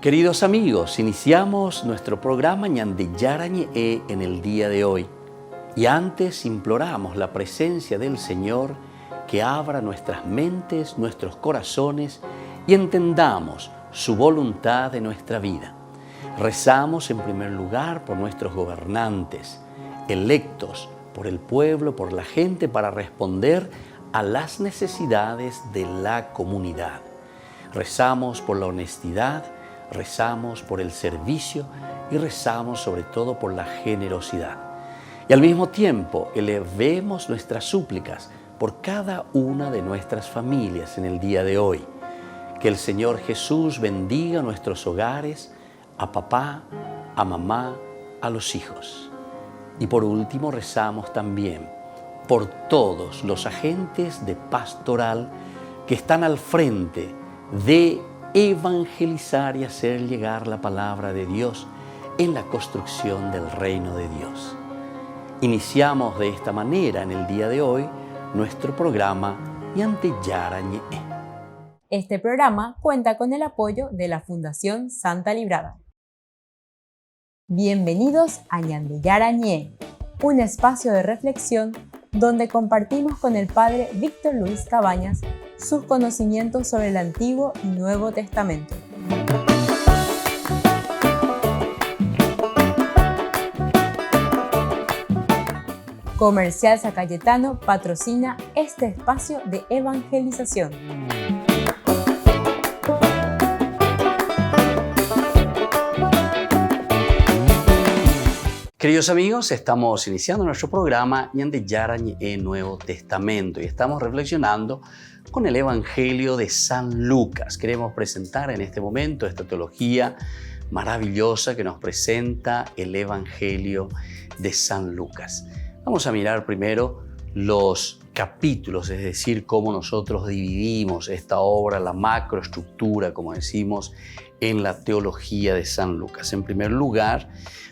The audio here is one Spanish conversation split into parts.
Queridos amigos, iniciamos nuestro programa Ñande Yarañe en el día de hoy. Y antes imploramos la presencia del Señor que abra nuestras mentes, nuestros corazones y entendamos su voluntad de nuestra vida. Rezamos en primer lugar por nuestros gobernantes, electos por el pueblo, por la gente, para responder a las necesidades de la comunidad. Rezamos por la honestidad, rezamos por el servicio y rezamos sobre todo por la generosidad. Y al mismo tiempo elevemos nuestras súplicas por cada una de nuestras familias en el día de hoy. Que el Señor Jesús bendiga nuestros hogares, a papá, a mamá, a los hijos. Y por último rezamos también por todos los agentes de pastoral que están al frente de evangelizar y hacer llegar la palabra de Dios en la construcción del reino de Dios. Iniciamos de esta manera en el día de hoy nuestro programa Ñande Yarañe. Este programa cuenta con el apoyo de la Fundación Santa Librada. Bienvenidos a Ñande Yarañe, un espacio de reflexión donde compartimos con el Padre Víctor Luis Cabañas sus conocimientos sobre el Antiguo y Nuevo Testamento. Comercial San Cayetano patrocina este espacio de evangelización. Queridos amigos, estamos iniciando nuestro programa Ñande Yarañe en Nuevo Testamento y estamos reflexionando con el Evangelio de San Lucas. Queremos presentar en este momento esta teología maravillosa que nos presenta el Evangelio de San Lucas. Vamos a mirar primero los capítulos, es decir, cómo nosotros dividimos esta obra, la macroestructura, como decimos, en la teología de San Lucas. En primer lugar,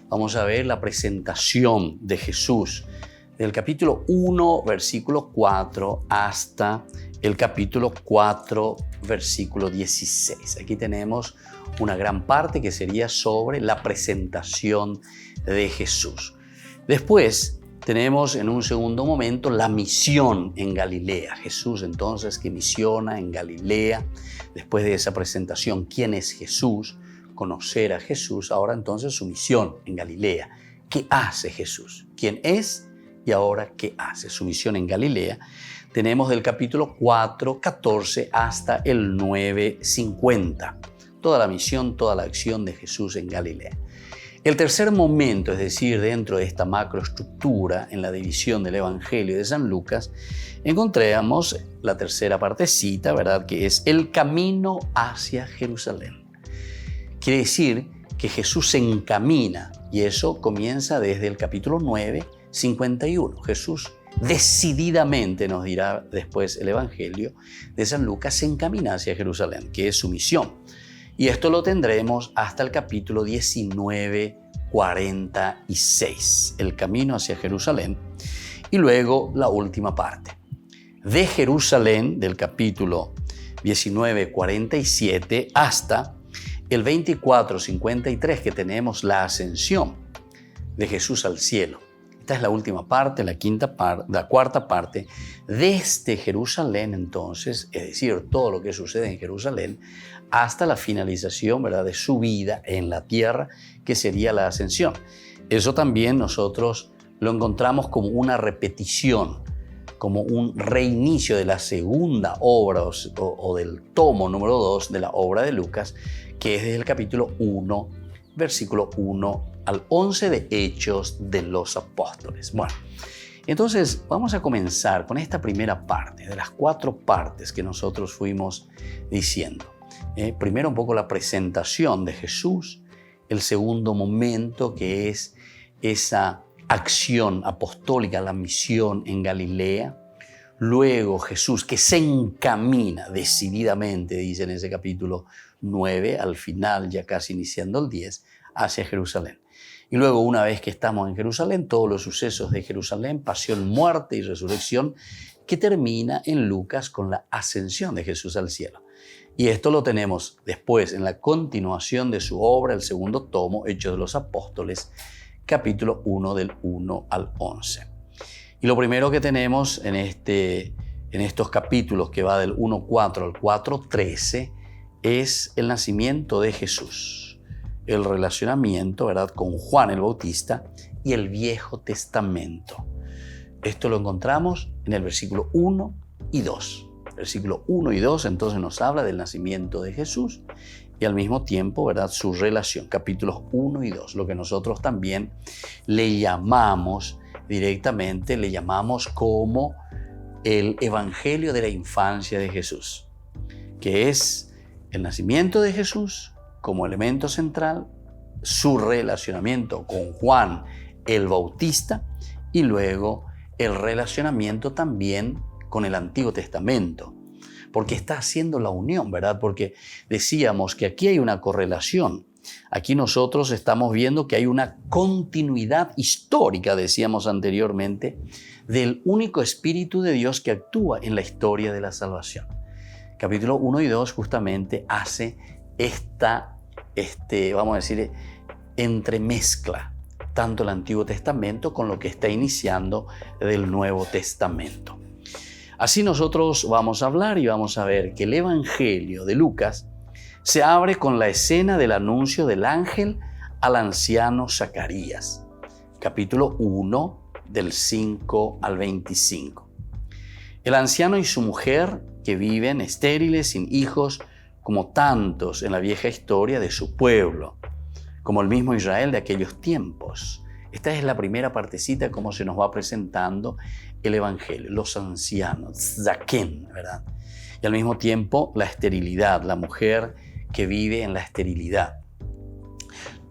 vamos a ver la presentación de Jesús del capítulo 1, versículo 4 hasta el capítulo 4, versículo 16. Aquí tenemos una gran parte que sería sobre la presentación de Jesús. Después tenemos en un segundo momento la misión en Galilea. Jesús entonces que misiona en Galilea. Después de esa presentación, ¿quién es Jesús? Conocer a Jesús. Ahora entonces su misión en Galilea. ¿Qué hace Jesús? ¿Quién es? Y ahora, ¿qué hace? Su misión en Galilea. Tenemos del capítulo 4, 14 hasta el 9, 50. Toda la misión, toda la acción de Jesús en Galilea. El tercer momento, es decir, dentro de esta macroestructura, en la división del Evangelio de San Lucas, encontramos la tercera partecita, ¿verdad? Que es el camino hacia Jerusalén. Quiere decir que Jesús se encamina, y eso comienza desde el capítulo 9, 51. Jesús decididamente, nos dirá después el Evangelio de San Lucas, se encamina hacia Jerusalén, que es su misión. Y esto lo tendremos hasta el capítulo 19, 46, el camino hacia Jerusalén. Y luego la última parte. De Jerusalén, del capítulo 19, 47, hasta el 24, 53, que tenemos la ascensión de Jesús al cielo. Esta es la última parte, la cuarta parte. Desde Jerusalén, entonces, es decir, todo lo que sucede en Jerusalén, hasta la finalización, ¿verdad?, de su vida en la tierra, que sería la ascensión. Eso también nosotros lo encontramos como una repetición, como un reinicio de la segunda obra o del tomo número 2 de la obra de Lucas, que es desde el capítulo 1, versículo 1 al 11 de Hechos de los Apóstoles. Bueno, entonces vamos a comenzar con esta primera parte, de las 4 partes que nosotros fuimos diciendo. Primero un poco la presentación de Jesús, el segundo momento que es esa acción apostólica, la misión en Galilea. Luego Jesús que se encamina decididamente, dice en ese capítulo 9, al final ya casi iniciando el 10, hacia Jerusalén. Y luego, una vez que estamos en Jerusalén, todos los sucesos de Jerusalén, pasión, muerte y resurrección, que termina en Lucas con la ascensión de Jesús al cielo. Y esto lo tenemos después en la continuación de su obra, el segundo tomo, Hechos de los Apóstoles, capítulo 1 del 1 al 11. Y lo primero que tenemos en estos capítulos que va del 1.4 al 4.13 es el nacimiento de Jesús, el relacionamiento, ¿verdad?, con Juan el Bautista y el Viejo Testamento. Esto lo encontramos en el versículo 1 y 2. Versículo 1 y 2 entonces nos habla del nacimiento de Jesús y al mismo tiempo, ¿verdad?, su relación, capítulos 1 y 2, lo que nosotros también le llamamos directamente, le llamamos como el Evangelio de la infancia de Jesús, que es el nacimiento de Jesús como elemento central, su relacionamiento con Juan el Bautista y luego el relacionamiento también con el Antiguo Testamento, porque está haciendo la unión, ¿verdad? Porque decíamos que aquí hay una correlación. Aquí nosotros estamos viendo que hay una continuidad histórica, decíamos anteriormente, del único Espíritu de Dios que actúa en la historia de la salvación. Capítulo 1 y 2 justamente hace esta, vamos a decir, entremezcla tanto el Antiguo Testamento con lo que está iniciando del Nuevo Testamento. Así nosotros vamos a hablar y vamos a ver que el Evangelio de Lucas se abre con la escena del anuncio del ángel al anciano Zacarías, capítulo 1, del 5 al 25. El anciano y su mujer, que viven estériles, sin hijos, como tantos en la vieja historia de su pueblo, como el mismo Israel de aquellos tiempos. Esta es la primera partecita, como se nos va presentando el Evangelio, los ancianos, Zaquén, ¿verdad? Y al mismo tiempo la esterilidad, la mujer que vive en la esterilidad.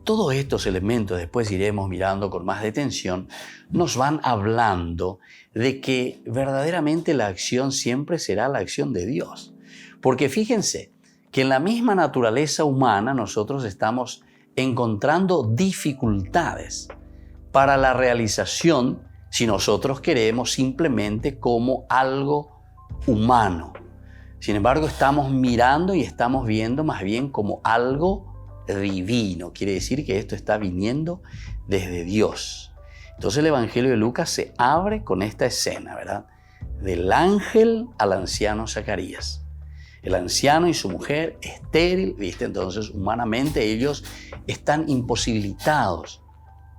Todos estos elementos, después iremos mirando con más detención, nos van hablando de que verdaderamente la acción siempre será la acción de Dios. Porque fíjense que en la misma naturaleza humana nosotros estamos encontrando dificultades para la realización si nosotros queremos simplemente como algo humano. Sin embargo, estamos mirando y estamos viendo más bien como algo divino. Quiere decir que esto está viniendo desde Dios. Entonces el Evangelio de Lucas se abre con esta escena, ¿verdad? Del ángel al anciano Zacarías. El anciano y su mujer estéril, ¿viste? Entonces humanamente ellos están imposibilitados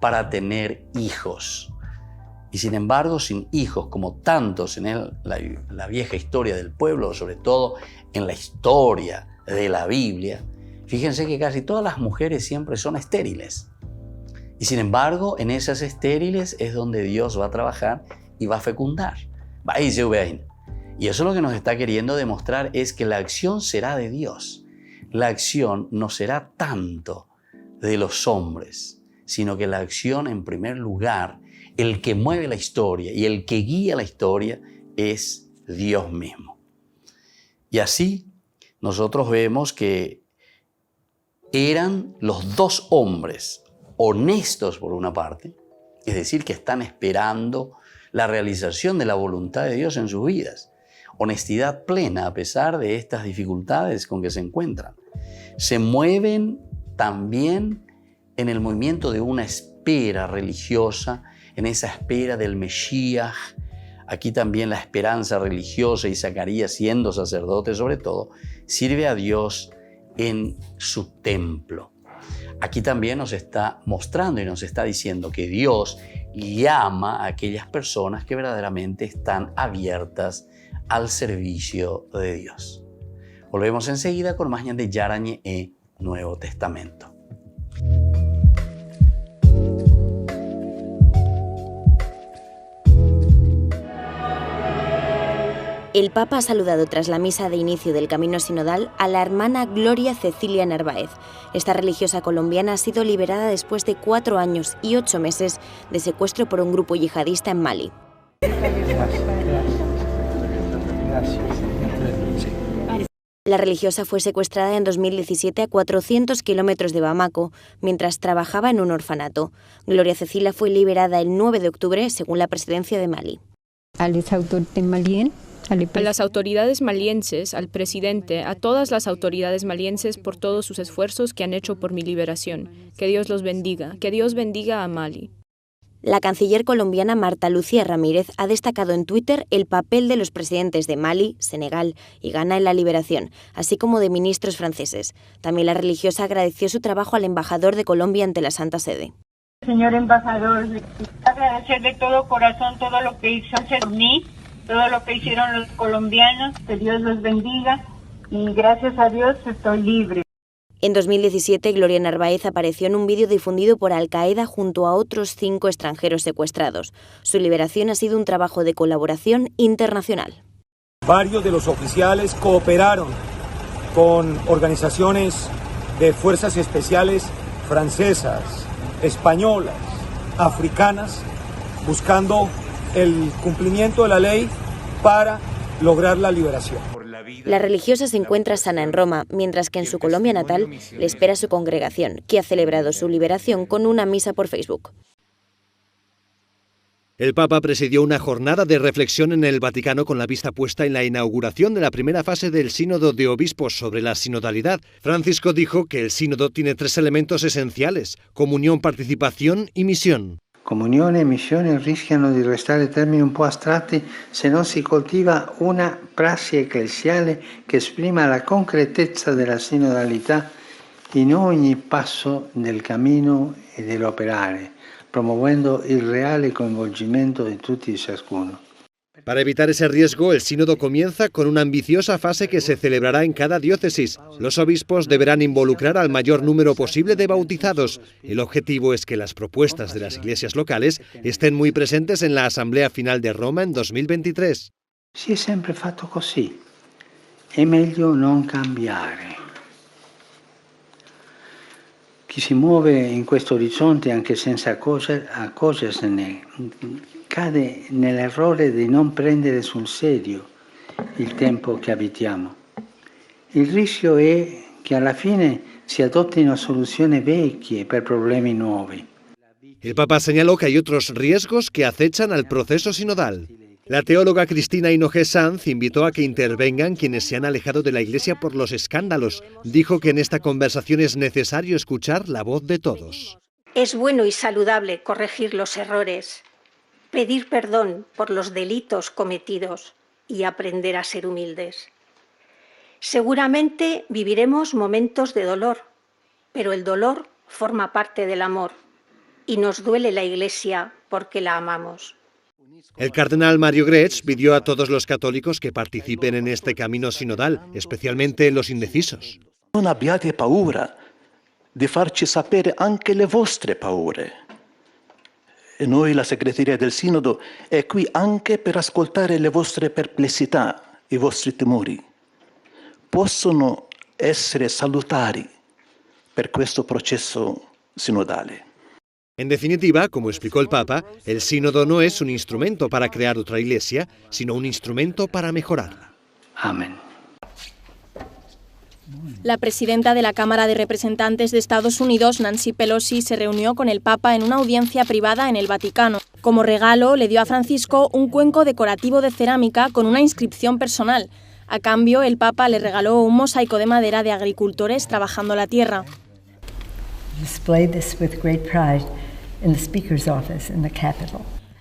para tener hijos. Y sin embargo, sin hijos, como tantos en la vieja historia del pueblo, sobre todo en la historia de la Biblia, fíjense que casi todas las mujeres siempre son estériles. Y sin embargo, en esas estériles es donde Dios va a trabajar y va a fecundar. Y eso lo que nos está queriendo demostrar es que la acción será de Dios. La acción no será tanto de los hombres, sino que la acción, en primer lugar, el que mueve la historia y el que guía la historia es Dios mismo. Y así nosotros vemos que eran los dos hombres honestos por una parte, es decir, que están esperando la realización de la voluntad de Dios en sus vidas. Honestidad plena a pesar de estas dificultades con que se encuentran. Se mueven también en el movimiento de una espera religiosa, en esa espera del Mesías. Aquí también la esperanza religiosa y Zacarías siendo sacerdote sobre todo, sirve a Dios en su templo. Aquí también nos está mostrando y nos está diciendo que Dios llama a aquellas personas que verdaderamente están abiertas al servicio de Dios. Volvemos enseguida con más de Yarañe e Nuevo Testamento. El Papa ha saludado tras la misa de inicio del Camino Sinodal a la hermana Gloria Cecilia Narváez. Esta religiosa colombiana ha sido liberada después de 4 años y 8 meses de secuestro por un grupo yihadista en Mali. La religiosa fue secuestrada en 2017 a 400 kilómetros de Bamako, mientras trabajaba en un orfanato. Gloria Cecilia fue liberada el 9 de octubre, según la presidencia de Mali. A les autorités maliennes A las autoridades malienses, al presidente, a todas las autoridades malienses por todos sus esfuerzos que han hecho por mi liberación. Que Dios los bendiga. Que Dios bendiga a Mali. La canciller colombiana Marta Lucía Ramírez ha destacado en Twitter el papel de los presidentes de Mali, Senegal y Ghana en la liberación, así como de ministros franceses. También la religiosa agradeció su trabajo al embajador de Colombia ante la Santa Sede. Señor embajador, agradecer de todo corazón todo lo que hizo mí, todo lo que hicieron los colombianos, que Dios los bendiga y gracias a Dios estoy libre. En 2017, Gloria Narváez apareció en un vídeo difundido por Al-Qaeda junto a otros 5 extranjeros secuestrados. Su liberación ha sido un trabajo de colaboración internacional. Varios de los oficiales cooperaron con organizaciones de fuerzas especiales francesas, españolas, africanas, buscando el cumplimiento de la ley para lograr la liberación. La religiosa se encuentra sana en Roma, mientras que en su Colombia natal le espera su congregación, que ha celebrado su liberación con una misa por Facebook. El Papa presidió una jornada de reflexión en el Vaticano con la vista puesta en la inauguración de la primera fase del Sínodo de Obispos sobre la sinodalidad. Francisco dijo que el sínodo tiene 3 elementos esenciales: comunión, participación y misión. Comunione e missione rischiano di restare termini un po' astratti se non si coltiva una prassi ecclesiale che esprima la concretezza della sinodalità in ogni passo del cammino e dell'operare, promuovendo il reale coinvolgimento di tutti e ciascuno. Para evitar ese riesgo, el sínodo comienza con una ambiciosa fase que se celebrará en cada diócesis. Los obispos deberán involucrar al mayor número posible de bautizados. El objetivo es que las propuestas de las iglesias locales estén muy presentes en la Asamblea Final de Roma en 2023. Si è sempre fatto così, è meglio non cambiare. Chi si muove in questo orizzonte anche senza accorgersene cade nell'errore di non prendere sul serio il tempo che abitiamo. Il rischio è che alla fine si adottino soluzioni vecchie per problemi nuovi. El Papa señaló que hay otros riesgos que acechan al proceso sinodal. La teóloga Cristina Hinojé Sanz invitó a que intervengan quienes se han alejado de la Iglesia por los escándalos. Dijo que en esta conversación es necesario escuchar la voz de todos. Es bueno y saludable corregir los errores, pedir perdón por los delitos cometidos y aprender a ser humildes. Seguramente viviremos momentos de dolor, pero el dolor forma parte del amor y nos duele la Iglesia porque la amamos. El cardenal Mario Gretsch pidió a todos los católicos que participen en este camino sinodal, especialmente los indecisos. Non abbiate paura di farci sapere anche le vostre paure. E noi, la segreteria del Sinodo, è qui anche per ascoltare le vostre perplessità, i vostri timori. Possono essere salutari per questo processo sinodale. En definitiva, como explicó el Papa, el sínodo no es un instrumento para crear otra iglesia, sino un instrumento para mejorarla. Amén. La presidenta de la Cámara de Representantes de Estados Unidos, Nancy Pelosi, se reunió con el Papa en una audiencia privada en el Vaticano. Como regalo, le dio a Francisco un cuenco decorativo de cerámica con una inscripción personal. A cambio, el Papa le regaló un mosaico de madera de agricultores trabajando la tierra.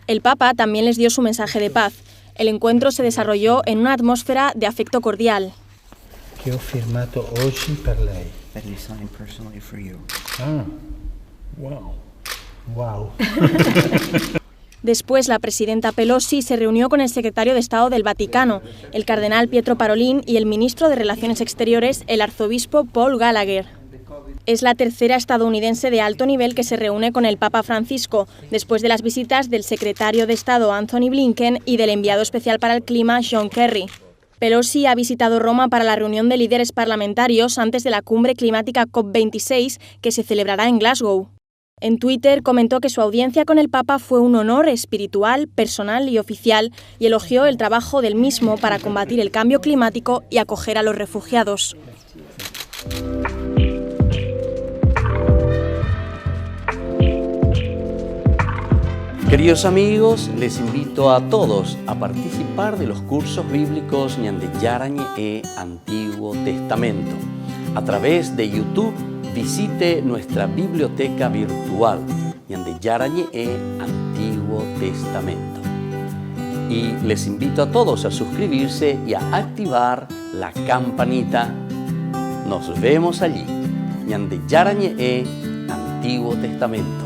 El Papa también les dio su mensaje de paz. El encuentro se desarrolló en una atmósfera de afecto cordial. Che ho firmato oggi per lei. That he signed personally for you. Ah, wow. Después, la presidenta Pelosi se reunió con el secretario de Estado del Vaticano, el cardenal Pietro Parolin, y el ministro de Relaciones Exteriores, el arzobispo Paul Gallagher. Es la tercera estadounidense de alto nivel que se reúne con el Papa Francisco, después de las visitas del secretario de Estado Anthony Blinken y del enviado especial para el clima John Kerry. Pelosi ha visitado Roma para la reunión de líderes parlamentarios antes de la cumbre climática COP26 que se celebrará en Glasgow. En Twitter comentó que su audiencia con el Papa fue un honor espiritual, personal y oficial y elogió el trabajo del mismo para combatir el cambio climático y acoger a los refugiados. Queridos amigos, les invito a todos a participar de los cursos bíblicos Ñande Yarañe e Antiguo Testamento. A través de YouTube, visite nuestra biblioteca virtual Ñande Yarañe e Antiguo Testamento. Y les invito a todos a suscribirse y a activar la campanita. Nos vemos allí. Ñande Yarañe e Antiguo Testamento.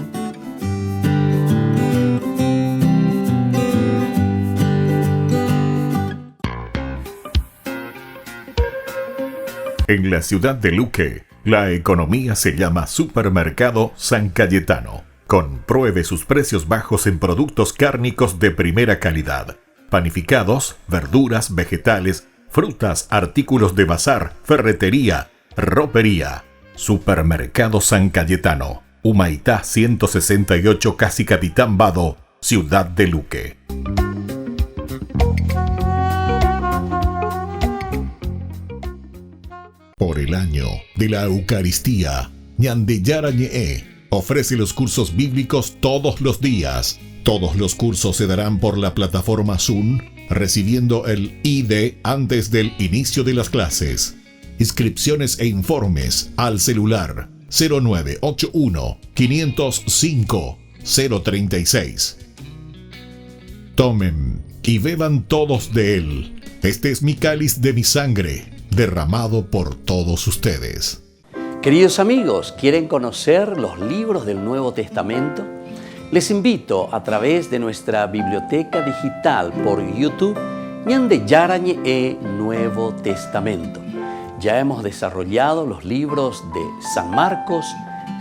En la ciudad de Luque, la economía se llama Supermercado San Cayetano. Compruebe sus precios bajos en productos cárnicos de primera calidad. Panificados, verduras, vegetales, frutas, artículos de bazar, ferretería, ropería. Supermercado San Cayetano, Humaitá 168, Casi Capitán Vado, ciudad de Luque. Por el año de la Eucaristía, Ñande Yarañe ofrece los cursos bíblicos todos los días. Todos los cursos se darán por la plataforma Zoom, recibiendo el ID antes del inicio de las clases. Inscripciones e informes al celular 0981 505 036. Tomen y beban todos de él. Este es mi cáliz de mi sangre, derramado por todos ustedes. Queridos amigos, ¿quieren conocer los libros del Nuevo Testamento? Les invito a través de nuestra biblioteca digital por YouTube, Ñande Yarañe e Nuevo Testamento. Ya hemos desarrollado los libros de San Marcos,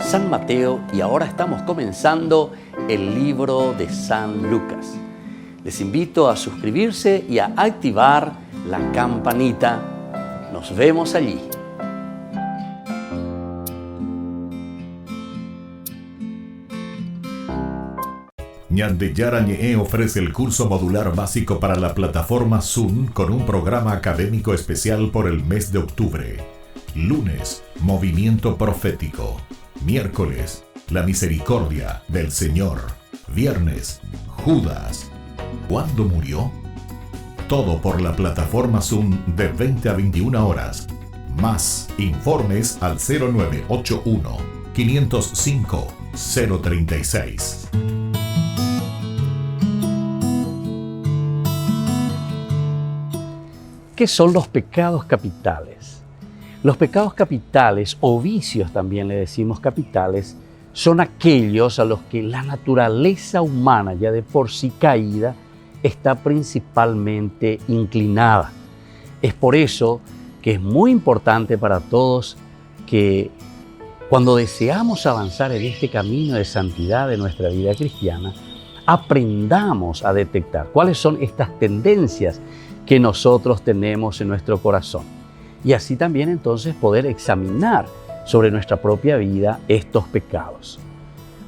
San Mateo y ahora estamos comenzando el libro de San Lucas. Les invito a suscribirse y a activar la campanita. Nos vemos allí. Ñande Yarañe ofrece el curso modular básico para la plataforma Zoom con un programa académico especial por el mes de octubre. Lunes, Movimiento Profético. Miércoles, La Misericordia del Señor. Viernes, Judas. ¿Cuándo murió? Todo por la plataforma Zoom de 20 a 21 horas. Más informes al 0981 505 036. ¿Qué son los pecados capitales? Los pecados capitales, o vicios también le decimos capitales, son aquellos a los que la naturaleza humana, ya de por sí caída, está principalmente inclinada. Es por eso que es muy importante para todos que cuando deseamos avanzar en este camino de santidad de nuestra vida cristiana, aprendamos a detectar cuáles son estas tendencias que nosotros tenemos en nuestro corazón. Y así también entonces poder examinar sobre nuestra propia vida estos pecados.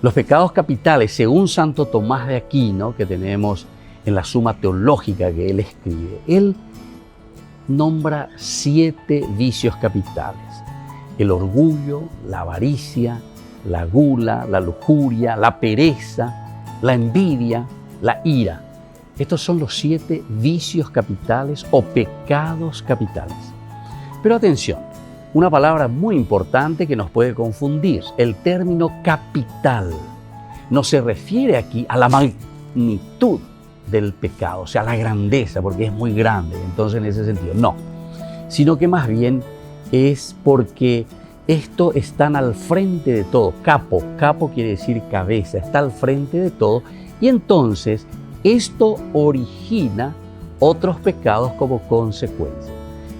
Los pecados capitales, según Santo Tomás de Aquino, que tenemos en la Suma Teológica que él escribe, él nombra 7 vicios capitales: el orgullo, la avaricia, la gula, la lujuria, la pereza, la envidia, la ira. Estos son los 7 vicios capitales o pecados capitales. Pero atención, una palabra muy importante que nos puede confundir: el término capital no se refiere aquí a la magnitud del pecado, o sea, la grandeza, porque es muy grande, entonces en ese sentido, no, sino que más bien es porque esto están al frente de todo. Capo quiere decir cabeza, está al frente de todo, y entonces esto origina otros pecados como consecuencia.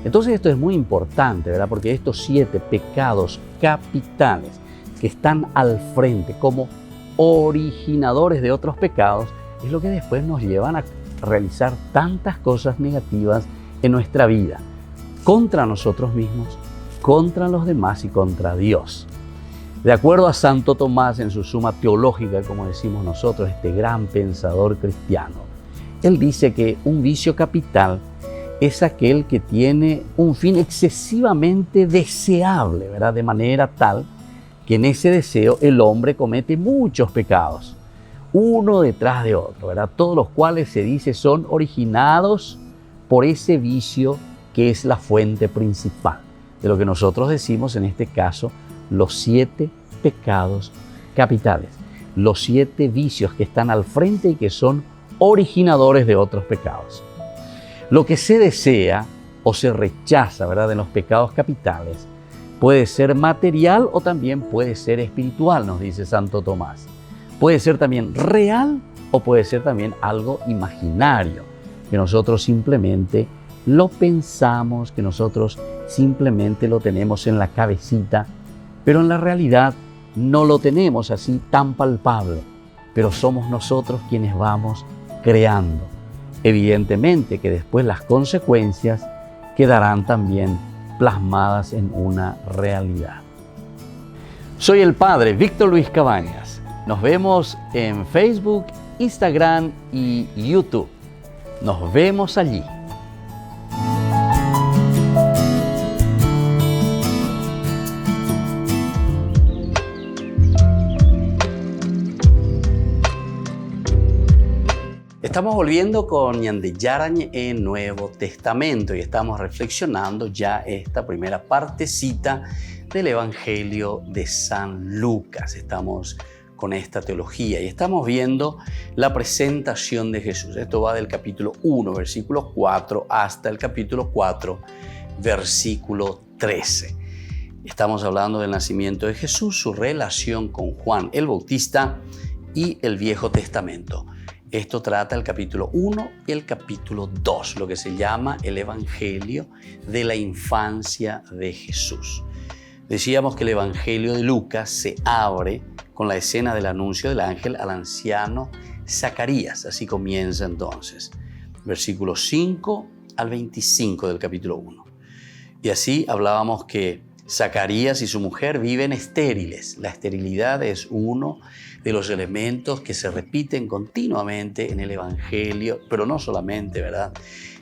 Entonces esto es muy importante, ¿verdad? Porque estos 7 pecados capitales que están al frente como originadores de otros pecados es lo que después nos llevan a realizar tantas cosas negativas en nuestra vida, contra nosotros mismos, contra los demás y contra Dios. De acuerdo a Santo Tomás en su Suma Teológica, como decimos nosotros, este gran pensador cristiano, él dice que un vicio capital es aquel que tiene un fin excesivamente deseable, ¿verdad? De manera tal que en ese deseo el hombre comete muchos pecados. uno detrás de otro, ¿verdad? Todos los cuales se dice son originados por ese vicio que es la fuente principal de lo que nosotros decimos en este caso los 7 pecados capitales, los 7 vicios que están al frente y que son originadores de otros pecados. Lo que se desea o se rechaza, ¿verdad?, en los pecados capitales puede ser material o también puede ser espiritual, nos dice Santo Tomás. Puede ser también real o puede ser también algo imaginario, que nosotros simplemente lo pensamos, que nosotros simplemente lo tenemos en la cabecita, pero en la realidad no lo tenemos así tan palpable, pero somos nosotros quienes vamos creando. Evidentemente que después las consecuencias quedarán también plasmadas en una realidad. Soy el Padre Víctor Luis Cabañas. Nos vemos en Facebook, Instagram y YouTube. Nos vemos allí. Estamos volviendo con Ñandeyarañe en Nuevo Testamento y estamos reflexionando ya esta primera partecita del Evangelio de San Lucas. Estamos con esta teología y estamos viendo la presentación de Jesús. Esto va del capítulo 1, versículo 4 hasta el capítulo 4, versículo 13. Estamos hablando del nacimiento de Jesús, su relación con Juan el Bautista y el Viejo Testamento. Esto trata el capítulo 1 y el capítulo 2, lo que se llama el Evangelio de la infancia de Jesús. Decíamos que el Evangelio de Lucas se abre con la escena del anuncio del ángel al anciano Zacarías. Así comienza entonces, versículos 5 al 25 del capítulo 1. Y así hablábamos que Zacarías y su mujer viven estériles. La esterilidad es uno de los elementos que se repiten continuamente en el Evangelio, pero no solamente, ¿verdad?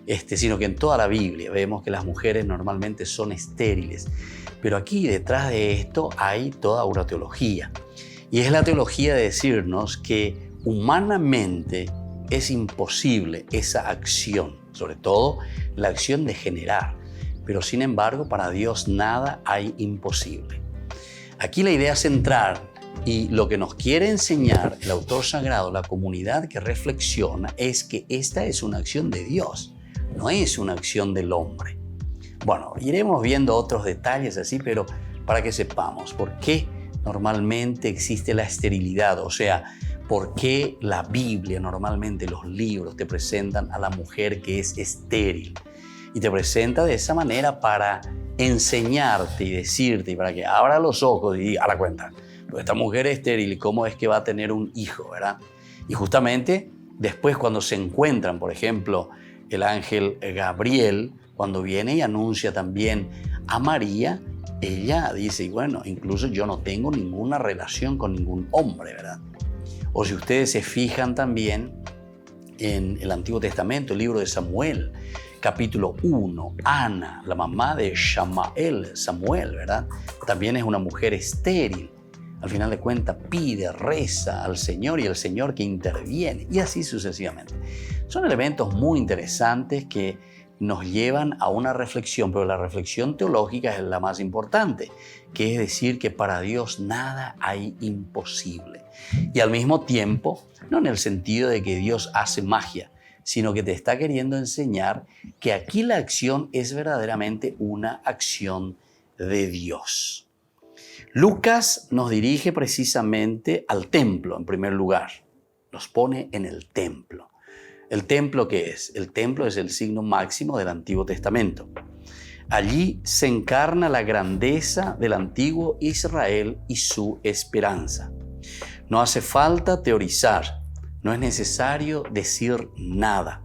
Sino que en toda la Biblia vemos que las mujeres normalmente son estériles. Pero aquí detrás de esto hay toda una teología. Y es la teología de decirnos que humanamente es imposible esa acción, sobre todo la acción de generar. Pero sin embargo, para Dios nada hay imposible. Aquí la idea central y lo que nos quiere enseñar el autor sagrado, la comunidad que reflexiona, es que esta es una acción de Dios, no es una acción del hombre. Bueno, iremos viendo otros detalles así, pero para que sepamos por qué normalmente existe la esterilidad, o sea, por qué la Biblia, normalmente los libros te presentan a la mujer que es estéril. Y te presenta de esa manera para enseñarte y decirte, y para que abra los ojos y a la cuenta, pues esta mujer es estéril y cómo es que va a tener un hijo, ¿verdad? Y justamente después cuando se encuentran, por ejemplo, el ángel Gabriel, cuando viene y anuncia también a María, ella dice, y bueno, incluso yo no tengo ninguna relación con ningún hombre, ¿verdad? O si ustedes se fijan también en el Antiguo Testamento, el libro de Samuel, capítulo 1, Ana, la mamá de Samuel, ¿verdad? También es una mujer estéril. Al final de cuentas pide, reza al Señor y el Señor que interviene y así sucesivamente. Son elementos muy interesantes que nos llevan a una reflexión, pero la reflexión teológica es la más importante, que es decir que para Dios nada hay imposible. Y al mismo tiempo, no en el sentido de que Dios hace magia, sino que te está queriendo enseñar que aquí la acción es verdaderamente una acción de Dios. Lucas nos dirige precisamente al templo en primer lugar, nos pone en el templo. ¿El templo qué es? El templo es el signo máximo del Antiguo Testamento. Allí se encarna la grandeza del antiguo Israel y su esperanza. No hace falta teorizar. No es necesario decir nada.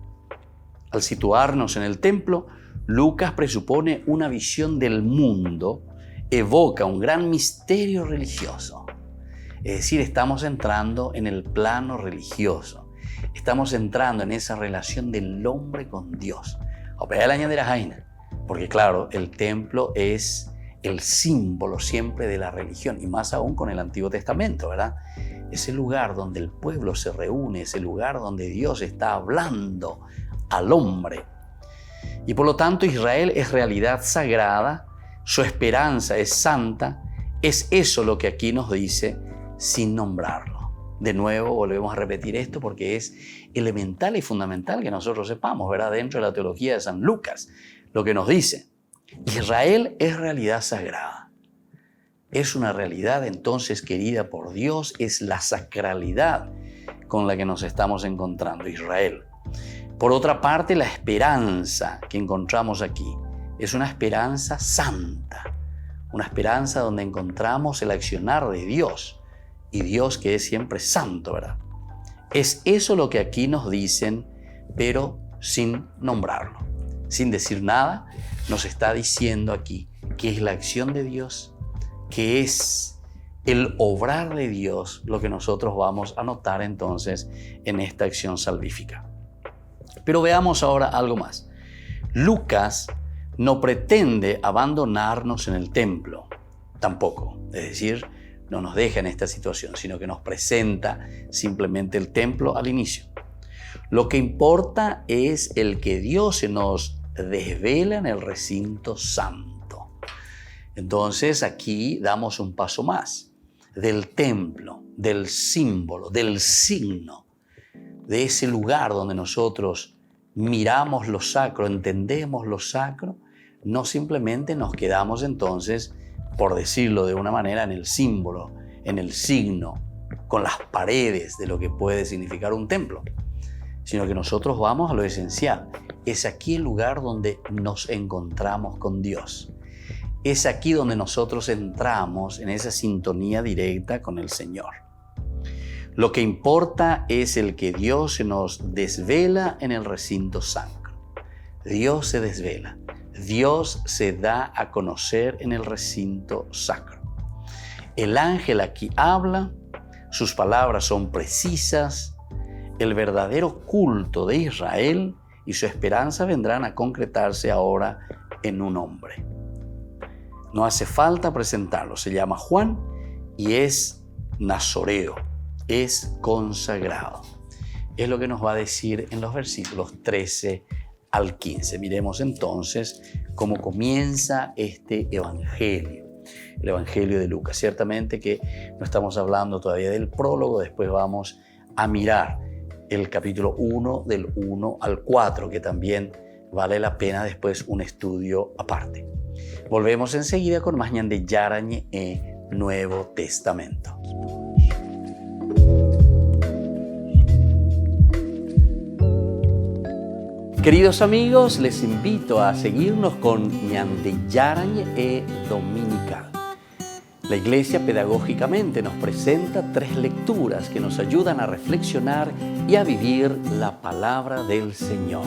Al situarnos en el templo, Lucas presupone una visión del mundo, evoca un gran misterio religioso. Es decir, estamos entrando en el plano religioso. Estamos entrando en esa relación del hombre con Dios. Porque claro, el templo es el símbolo siempre de la religión y más aún con el Antiguo Testamento, ¿verdad? ese lugar donde el pueblo se reúne, ese lugar donde Dios está hablando al hombre. Y por lo tanto Israel es realidad sagrada, su esperanza es santa. Es eso lo que aquí nos dice sin nombrarlo. De nuevo volvemos a repetir esto porque es elemental y fundamental que nosotros sepamos, ¿verdad? Dentro de la teología de San Lucas, lo que nos dice: Israel es realidad sagrada. Es una realidad entonces querida por Dios, es la sacralidad con la que nos estamos encontrando, Israel. Por otra parte, la esperanza que encontramos aquí es una esperanza santa, una esperanza donde encontramos el accionar de Dios, y Dios que es siempre santo, ¿verdad? Es eso lo que aquí nos dicen, pero sin nombrarlo, sin decir nada. Nos está diciendo aquí que es la acción de Dios, que es el obrar de Dios lo que nosotros vamos a notar entonces en esta acción salvífica. Pero veamos ahora algo más. Lucas no pretende abandonarnos en el templo, tampoco. Es decir, no nos deja en esta situación, sino que nos presenta simplemente el templo al inicio. Lo que importa es el que Dios se nos desvela en el recinto santo. Entonces aquí damos un paso más del templo, del símbolo, del signo, de ese lugar donde nosotros miramos lo sacro, entendemos lo sacro. No simplemente nos quedamos entonces, por decirlo de una manera, en el símbolo, en el signo, con las paredes de lo que puede significar un templo, sino que nosotros vamos a lo esencial. Es aquí el lugar donde nos encontramos con Dios. Es aquí donde nosotros entramos en esa sintonía directa con el Señor. Lo que importa es el que Dios se nos desvela en el recinto sacro. Dios se desvela. Dios se da a conocer en el recinto sacro. El ángel aquí habla, sus palabras son precisas. El verdadero culto de Israel y su esperanza vendrán a concretarse ahora en un hombre. No hace falta presentarlo, se llama Juan y es nazoreo, es consagrado. Es lo que nos va a decir en los versículos 13 al 15. Miremos entonces cómo comienza este evangelio, el evangelio de Lucas. Ciertamente que no estamos hablando todavía del prólogo, después vamos a mirar el capítulo 1 del 1 al 4, que también vale la pena después un estudio aparte. Volvemos enseguida con más Ñande Yarañe Nuevo Testamento. Queridos amigos, les invito a seguirnos con Ñande Yarañe Dominical. La Iglesia pedagógicamente nos presenta 3 lecturas que nos ayudan a reflexionar y a vivir la palabra del Señor.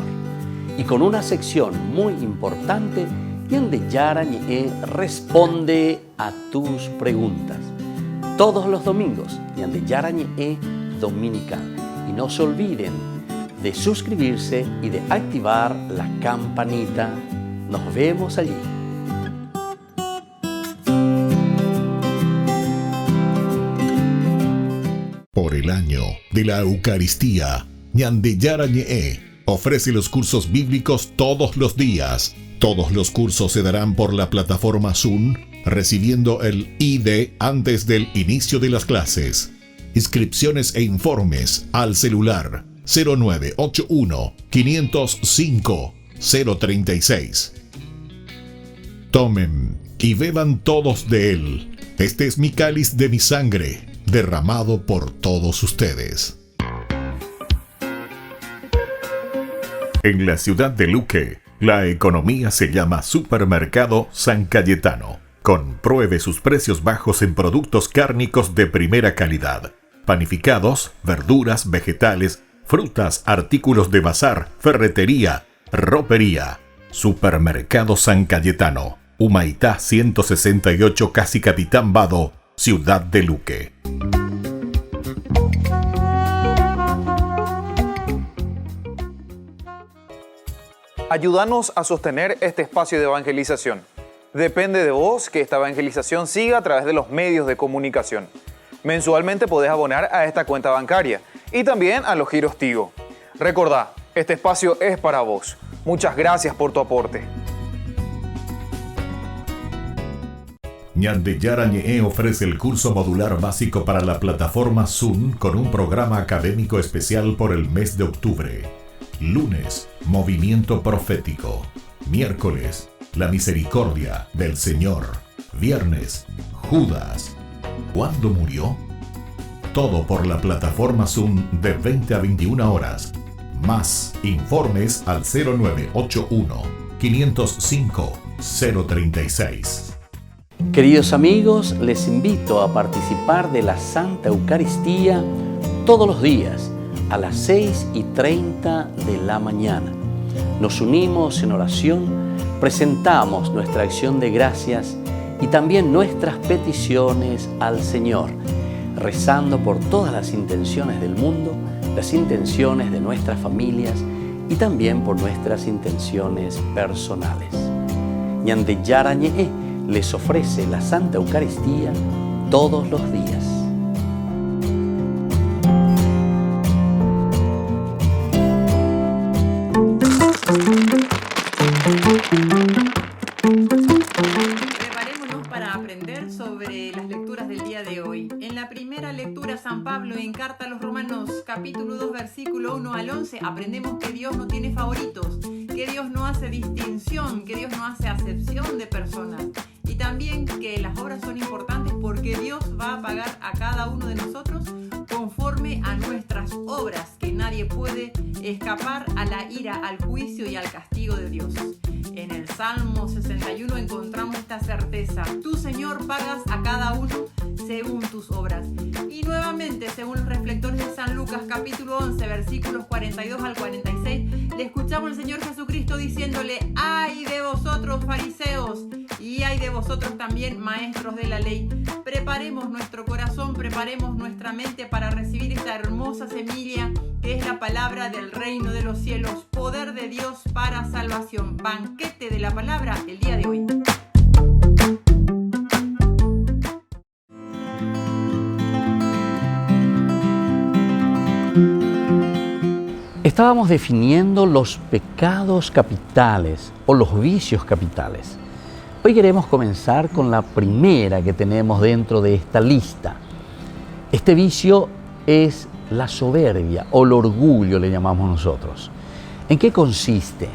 Y con una sección muy importante, Ñande Yarañe responde a tus preguntas. Todos los domingos, Ñande Yarañe Dominical. Y no se olviden de suscribirse y de activar la campanita. Nos vemos allí. Por el año de la Eucaristía, Ñande Yarañe ofrece los cursos bíblicos todos los días. Todos los cursos se darán por la plataforma Zoom, recibiendo el ID antes del inicio de las clases. Inscripciones e informes al celular 0981 505 036. Tomen y beban todos de él. Este es mi cáliz de mi sangre, derramado por todos ustedes. En la ciudad de Luque, la economía se llama Supermercado San Cayetano. Compruebe sus precios bajos en productos cárnicos de primera calidad. Panificados, verduras, vegetales, frutas, artículos de bazar, ferretería, ropería. Supermercado San Cayetano, Humaitá 168, Casi Capitán Vado, Ciudad de Luque. Ayúdanos a sostener este espacio de evangelización. Depende de vos que esta evangelización siga a través de los medios de comunicación. Mensualmente podés abonar a esta cuenta bancaria y también a los giros Tigo. Recordá, este espacio es para vos. Muchas gracias por tu aporte. Ñandeyara Ñe'e ofrece el curso modular básico para la plataforma Zoom con un programa académico especial por el mes de octubre. Lunes, Movimiento Profético. Miércoles, La Misericordia del Señor. Viernes, Judas. ¿Cuándo murió? Todo por la plataforma Zoom de 20 a 21 horas. Más informes al 0981-505-036. Queridos amigos, les invito a participar de la Santa Eucaristía todos los días a las 6:30 de la mañana. Nos unimos en oración, presentamos nuestra acción de gracias y también nuestras peticiones al Señor, rezando por todas las intenciones del mundo, las intenciones de nuestras familias y también por nuestras intenciones personales. Ñandeyara Ñe'e les ofrece la Santa Eucaristía todos los días. Preparémonos para aprender sobre las lecturas del día de hoy. En la primera lectura, San Pablo en Carta a los Romanos, capítulo 2, versículo 1 al 11, aprendemos que Dios no tiene favoritos, que Dios no hace distinción, que Dios no hace acepción de personas. Y también que las obras son importantes porque Dios va a pagar a cada uno de nosotros conforme a nuestras obras, que nadie puede escapar a la ira, al juicio y al castigo de Dios. En el Salmo 61 encontramos esta certeza: tú, Señor, pagas a cada uno según tus obras. Y nuevamente, según los reflectores de San Lucas, capítulo 11, versículos 42 al 46, le escuchamos al Señor Jesucristo diciéndole: ¡ay de vosotros, fariseos! Y ay de vosotros también, maestros de la ley. Preparemos nuestro corazón, preparemos nuestra mente para recibir esta hermosa semilla que es la palabra del reino de los cielos, poder de Dios para salvación. Banquete de la palabra el día de hoy. Estábamos definiendo los pecados capitales o los vicios capitales. Hoy queremos comenzar con la primera que tenemos dentro de esta lista. Este vicio es la soberbia o el orgullo, le llamamos nosotros. ¿En qué consiste?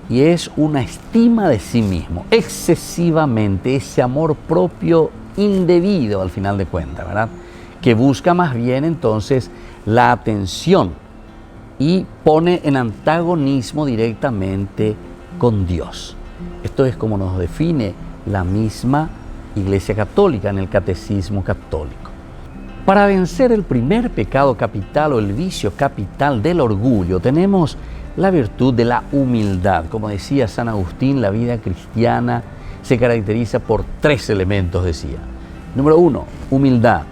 Y es una estima de sí mismo, excesivamente, ese amor propio indebido al final de cuentas, ¿verdad? Que busca más bien entonces la atención y pone en antagonismo directamente con Dios. Esto es como nos define la misma Iglesia Católica en el Catecismo Católico. Para vencer el primer pecado capital o el vicio capital del orgullo, tenemos la virtud de la humildad. Como decía San Agustín, la vida cristiana se caracteriza por 3 elementos, decía. Número 1, humildad.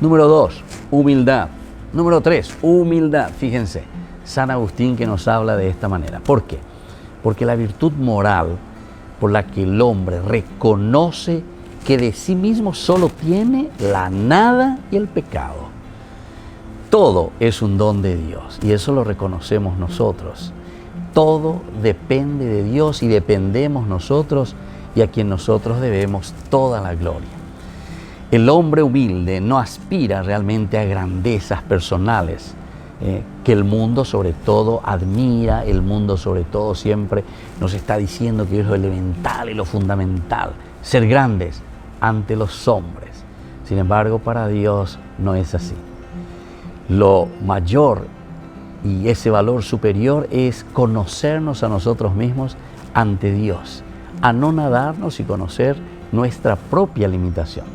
Número 2, humildad. Número 3, humildad. Fíjense, San Agustín que nos habla de esta manera. ¿Por qué? Porque la virtud moral por la que el hombre reconoce que de sí mismo solo tiene la nada y el pecado. Todo es un don de Dios y eso lo reconocemos nosotros. Todo depende de Dios y dependemos nosotros y a quien nosotros debemos toda la gloria. El hombre humilde no aspira realmente a grandezas personales, que el mundo sobre todo admira, el mundo sobre todo siempre nos está diciendo que es lo elemental y lo fundamental, ser grandes ante los hombres. Sin embargo, para Dios no es así. Lo mayor y ese valor superior es conocernos a nosotros mismos ante Dios, anonadarnos y conocer nuestra propia limitación.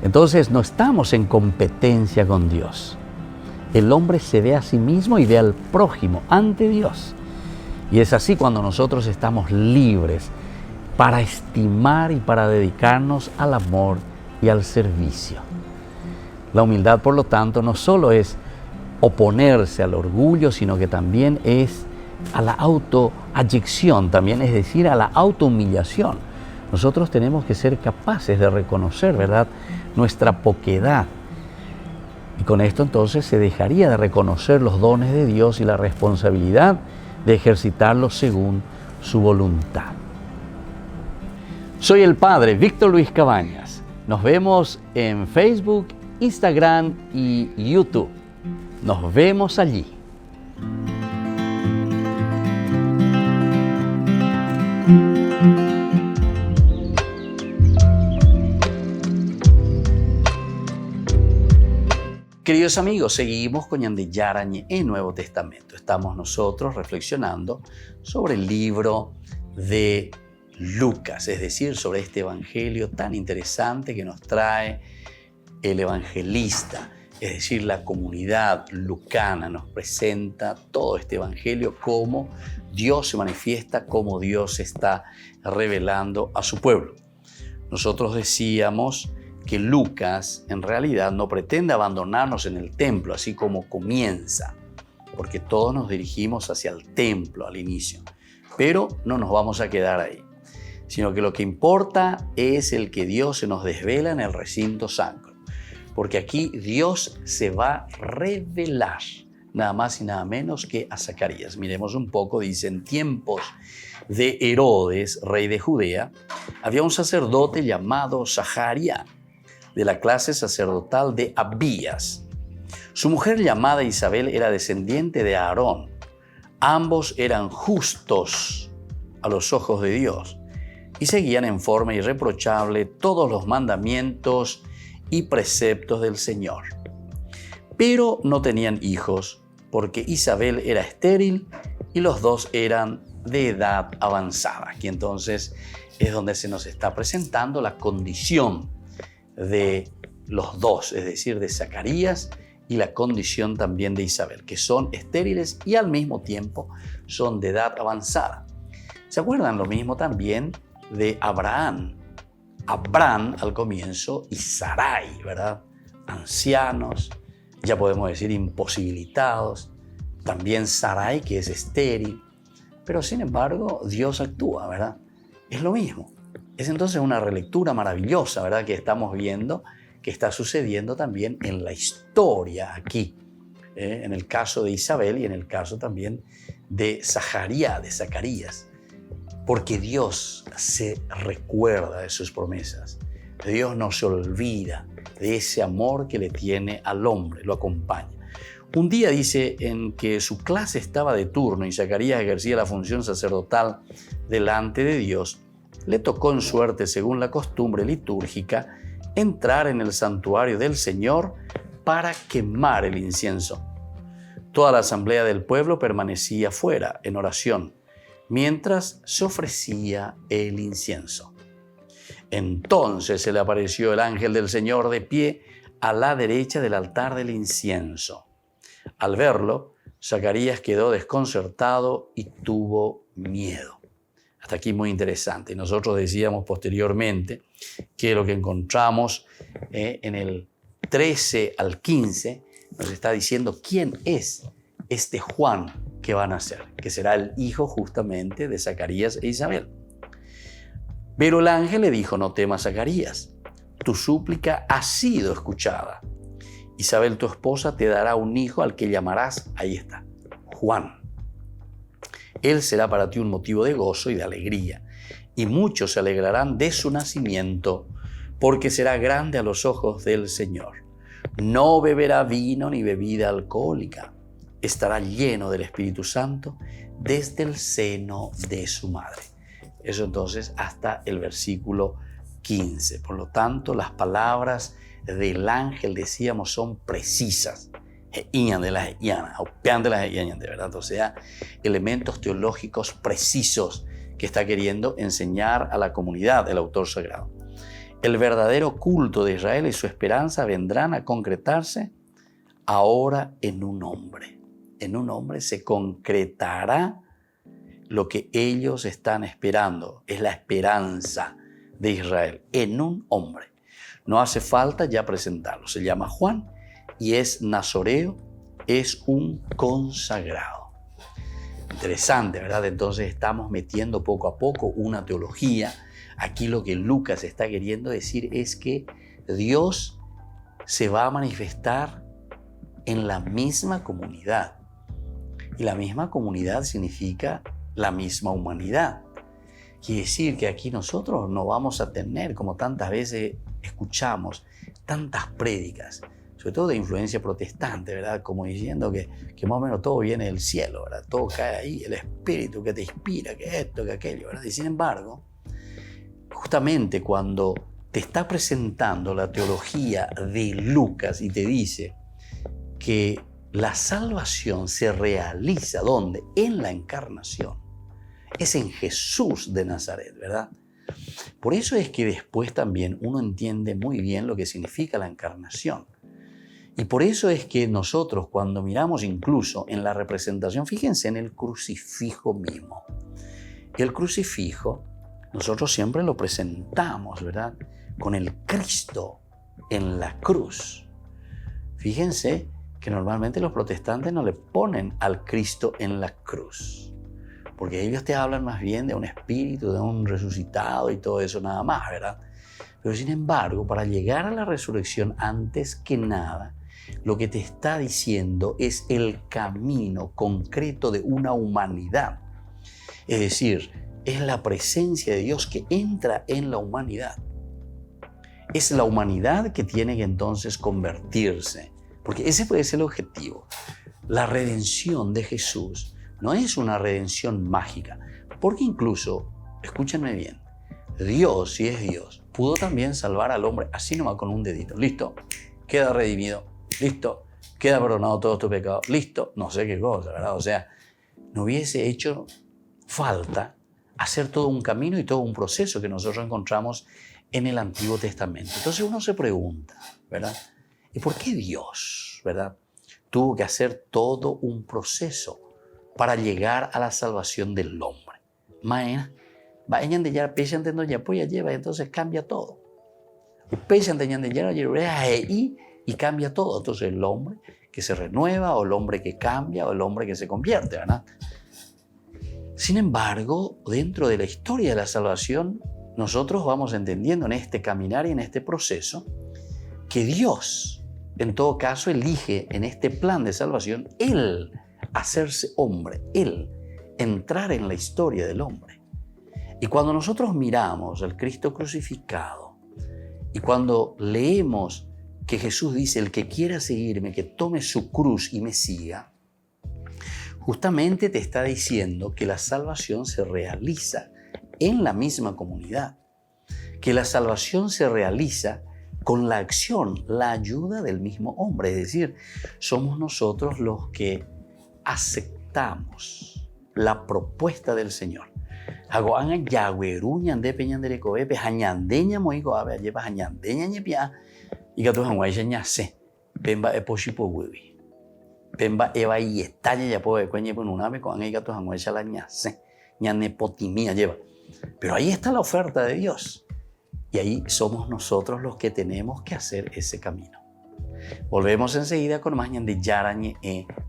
Entonces no estamos en competencia con Dios. El hombre se ve a sí mismo y ve al prójimo ante Dios. Y es así cuando nosotros estamos libres para estimar y para dedicarnos al amor y al servicio. La humildad, por lo tanto, no solo es oponerse al orgullo, sino que también es a la autoayección, también es decir, a la autohumillación. Nosotros tenemos que ser capaces de reconocer, ¿verdad?, nuestra poquedad, Y con esto entonces se dejaría de reconocer los dones de Dios y la responsabilidad de ejercitarlos según su voluntad. Soy el Padre Víctor Luis Cabañas. Nos vemos en Facebook, Instagram y YouTube. Nos vemos allí. Queridos amigos, seguimos con Ñandeyarañe en Nuevo Testamento. Estamos nosotros reflexionando sobre el libro de Lucas, es decir, sobre este evangelio tan interesante que nos trae el evangelista, es decir, la comunidad lucana nos presenta todo este evangelio, cómo Dios se manifiesta, cómo Dios está revelando a su pueblo. Nosotros decíamos que Lucas en realidad no pretende abandonarnos en el templo, así como comienza, porque todos nos dirigimos hacia el templo al inicio, pero no nos vamos a quedar ahí, sino que lo que importa es el que Dios se nos desvela en el recinto sacro, porque aquí Dios se va a revelar, nada más y nada menos que a Zacarías. Miremos un poco, dice, en tiempos de Herodes, rey de Judea, había un sacerdote llamado Zacarías, de la clase sacerdotal de Abías. Su mujer llamada Isabel era descendiente de Aarón. Ambos eran justos a los ojos de Dios y seguían en forma irreprochable todos los mandamientos y preceptos del Señor. Pero no tenían hijos porque Isabel era estéril y los dos eran de edad avanzada. Aquí entonces es donde se nos está presentando la condición de los dos, es decir, de Zacarías y la condición también de Isabel, que son estériles y al mismo tiempo son de edad avanzada. ¿Se acuerdan lo mismo también de Abraham? Abraham al comienzo y Sarai, ¿verdad? Ancianos, ya podemos decir imposibilitados. También Sarai, que es estéril. Pero sin embargo, Dios actúa, ¿verdad? Es lo mismo. Es entonces una relectura maravillosa, ¿verdad? Que estamos viendo que está sucediendo también en la historia aquí. En el caso de Isabel y en el caso también de Zacarías. Porque Dios se recuerda de sus promesas. Dios no se olvida de ese amor que le tiene al hombre, lo acompaña. Un día dice en que su clase estaba de turno y Zacarías ejercía la función sacerdotal delante de Dios. Le tocó en suerte, según la costumbre litúrgica, entrar en el santuario del Señor para quemar el incienso. Toda la asamblea del pueblo permanecía fuera en oración, mientras se ofrecía el incienso. Entonces se le apareció el ángel del Señor de pie a la derecha del altar del incienso. Al verlo, Zacarías quedó desconcertado y tuvo miedo. Hasta aquí muy interesante. Nosotros decíamos posteriormente que lo que encontramos en el 13 al 15 nos está diciendo quién es este Juan que va a nacer, que será el hijo justamente de Zacarías e Isabel. Pero el ángel le dijo: no temas, Zacarías, tu súplica ha sido escuchada. Isabel, tu esposa, te dará un hijo al que llamarás, ahí está, Juan. Él será para ti un motivo de gozo y de alegría, y muchos se alegrarán de su nacimiento, porque será grande a los ojos del Señor. No beberá vino ni bebida alcohólica. Estará lleno del Espíritu Santo desde el seno de su madre. Eso entonces hasta el versículo 15. Por lo tanto, las palabras del ángel, decíamos, son precisas. De verdad, o sea, elementos teológicos precisos que está queriendo enseñar a la comunidad el autor sagrado. El verdadero culto de Israel y su esperanza vendrán a concretarse ahora en un hombre. En un hombre se concretará lo que ellos están esperando. Es la esperanza de Israel en un hombre. No hace falta ya presentarlo. Se llama Juan y es nazoreo, es un consagrado. Interesante, ¿verdad? Entonces estamos metiendo poco a poco una teología. Aquí lo que Lucas está queriendo decir es que Dios se va a manifestar en la misma comunidad. Y la misma comunidad significa la misma humanidad. Quiere decir que aquí nosotros no vamos a tener, como tantas veces escuchamos, tantas prédicas, sobre todo de influencia protestante, ¿verdad? Como diciendo que más o menos todo viene del cielo, ¿verdad? Todo cae ahí, el espíritu que te inspira, que esto, que aquello, ¿verdad? Y sin embargo, justamente cuando te está presentando la teología de Lucas y te dice que la salvación se realiza, ¿dónde? En la encarnación. Es en Jesús de Nazaret, ¿verdad? Por eso es que después también uno entiende muy bien lo que significa la encarnación. Y por eso es que nosotros cuando miramos incluso en la representación, fíjense en el crucifijo mismo. El crucifijo nosotros siempre lo presentamos, ¿verdad? Con el Cristo en la cruz. Fíjense que normalmente los protestantes no le ponen al Cristo en la cruz, porque ellos te hablan más bien de un espíritu, de un resucitado y todo eso nada más, ¿verdad? Pero sin embargo, para llegar a la resurrección, antes que nada, lo que te está diciendo es el camino concreto de una humanidad. Es decir, es la presencia de Dios que entra en la humanidad. Es la humanidad que tiene que entonces convertirse, porque ese puede ser el objetivo. La redención de Jesús no es una redención mágica, porque incluso, escúchenme bien, Dios, si es Dios, pudo también salvar al hombre así nomás con un dedito. Listo, queda redimido. Listo, queda perdonado todo tu pecado. Listo, no sé qué cosa, ¿verdad? O sea, no hubiese hecho falta hacer todo un camino y todo un proceso que nosotros encontramos en el Antiguo Testamento. Entonces uno se pregunta, ¿verdad? ¿Y por qué Dios, ¿verdad? Tuvo que hacer todo un proceso para llegar a la salvación del hombre? Maena, vayan de ya, pesan de no ya, pues ya lleva, entonces cambia todo. Pesan de ya, y cambia todo. Entonces el hombre que se renueva, o el hombre que cambia, o el hombre que se convierte, ¿verdad? Sin embargo, dentro de la historia de la salvación, nosotros vamos entendiendo en este caminar y en este proceso que Dios, en todo caso, elige en este plan de salvación, Él hacerse hombre, Él entrar en la historia del hombre. Y cuando nosotros miramos al Cristo crucificado y cuando leemos que Jesús dice, el que quiera seguirme, que tome su cruz y me siga, justamente te está diciendo que la salvación se realiza en la misma comunidad, que la salvación se realiza con la acción, la ayuda del mismo hombre. Es decir, somos nosotros los que aceptamos la propuesta del Señor. Hagoanga yagueru ñande peñandere cobepe hañandeña moigo abe lleva hañandeña ñepia y gato hanguaya ñase pemba eposhipo wiwi pemba eva y estaña ya puede cueñe por un ave con el gato hanguaya la ñase ñanepotimía lleva. Pero ahí está la oferta de Dios y ahí somos nosotros los que tenemos que hacer ese camino. Volvemos enseguida con más ñande yarañe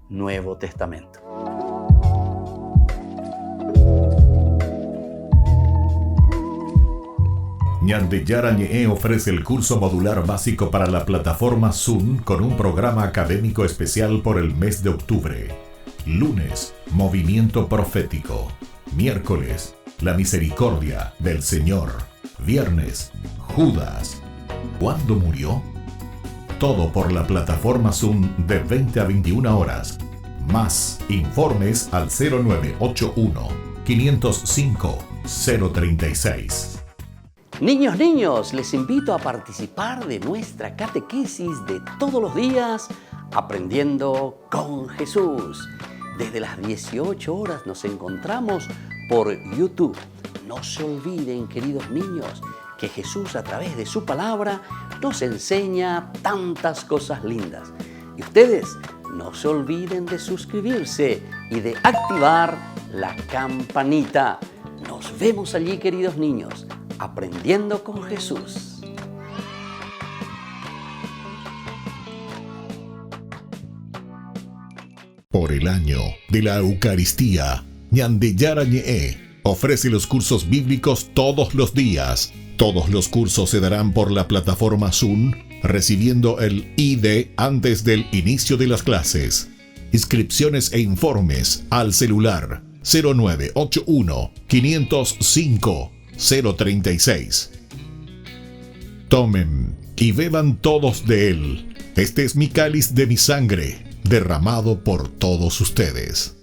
Nuevo Testamento. Ñande Yarañe ofrece el curso modular básico para la plataforma Zoom con un programa académico especial por el mes de octubre. Lunes, Movimiento Profético. Miércoles, La Misericordia del Señor. Viernes, Judas. ¿Cuándo murió? Todo por la plataforma Zoom de 20 a 21 horas. Más informes al 0981 505 036. Niños, les invito a participar de nuestra catequesis de todos los días, Aprendiendo con Jesús. Desde las 18 horas nos encontramos por YouTube. No se olviden, queridos niños, que Jesús a través de su palabra nos enseña tantas cosas lindas. Y ustedes no se olviden de suscribirse y de activar la campanita. Nos vemos allí, queridos niños. Aprendiendo con Jesús. Por el año de la Eucaristía, Ñande Yarañe ofrece los cursos bíblicos todos los días. Todos los cursos se darán por la plataforma Zoom recibiendo el ID antes del inicio de las clases. Inscripciones e informes al celular 0981 505 036. Tomen y beban todos de él. Este es mi cáliz de mi sangre, derramado por todos ustedes.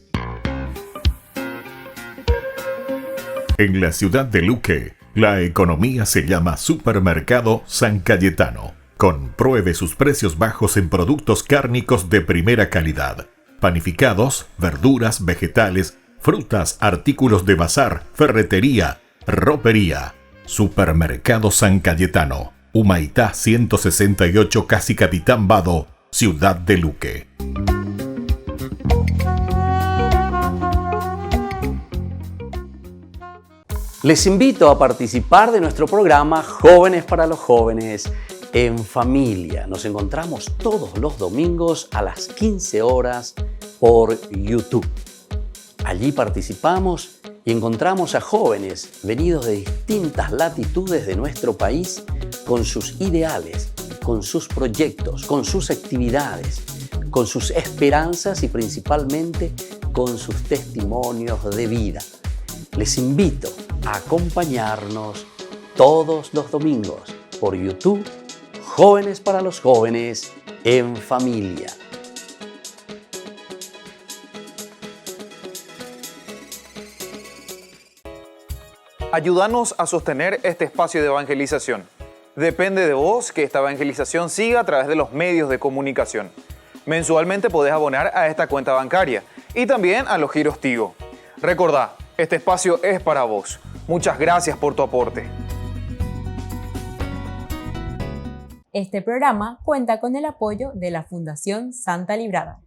En la ciudad de Luque, la economía se llama Supermercado San Cayetano. Compruebe sus precios bajos en productos cárnicos de primera calidad. Panificados, verduras, vegetales, frutas, artículos de bazar, ferretería, ropería. Supermercado San Cayetano, Humaitá 168, Casi Capitán Vado, Ciudad de Luque. Les invito a participar de nuestro programa Jóvenes para los Jóvenes en Familia. Nos encontramos todos los domingos a las 15 horas por YouTube. Allí participamos y encontramos a jóvenes venidos de distintas latitudes de nuestro país con sus ideales, con sus proyectos, con sus actividades, con sus esperanzas y principalmente con sus testimonios de vida. Les invito a acompañarnos todos los domingos por YouTube, Jóvenes para los Jóvenes en Familia. Ayúdanos a sostener este espacio de evangelización. Depende de vos que esta evangelización siga a través de los medios de comunicación. Mensualmente podés abonar a esta cuenta bancaria y también a los giros Tigo. Recordá, este espacio es para vos. Muchas gracias por tu aporte. Este programa cuenta con el apoyo de la Fundación Santa Librada.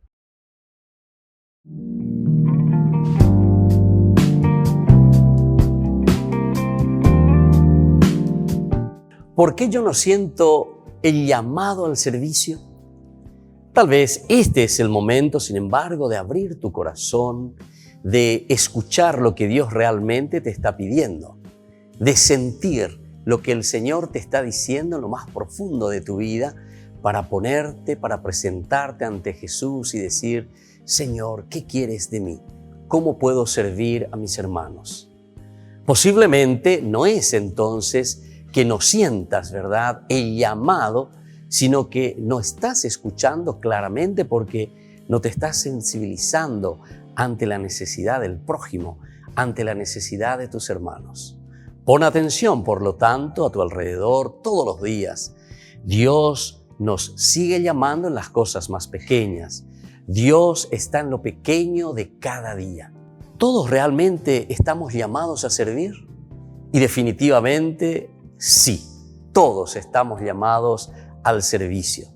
¿Por qué yo no siento el llamado al servicio? Tal vez este es el momento, sin embargo, de abrir tu corazón, de escuchar lo que Dios realmente te está pidiendo, de sentir lo que el Señor te está diciendo en lo más profundo de tu vida para ponerte, para presentarte ante Jesús y decir: Señor, ¿qué quieres de mí? ¿Cómo puedo servir a mis hermanos? Posiblemente no es entonces que no sientas, ¿verdad?, el llamado, sino que no estás escuchando claramente porque no te estás sensibilizando ante la necesidad del prójimo, ante la necesidad de tus hermanos. Pon atención, por lo tanto, a tu alrededor todos los días. Dios nos sigue llamando en las cosas más pequeñas. Dios está en lo pequeño de cada día. ¿Todos realmente estamos llamados a servir? Y definitivamente sí, todos estamos llamados al servicio.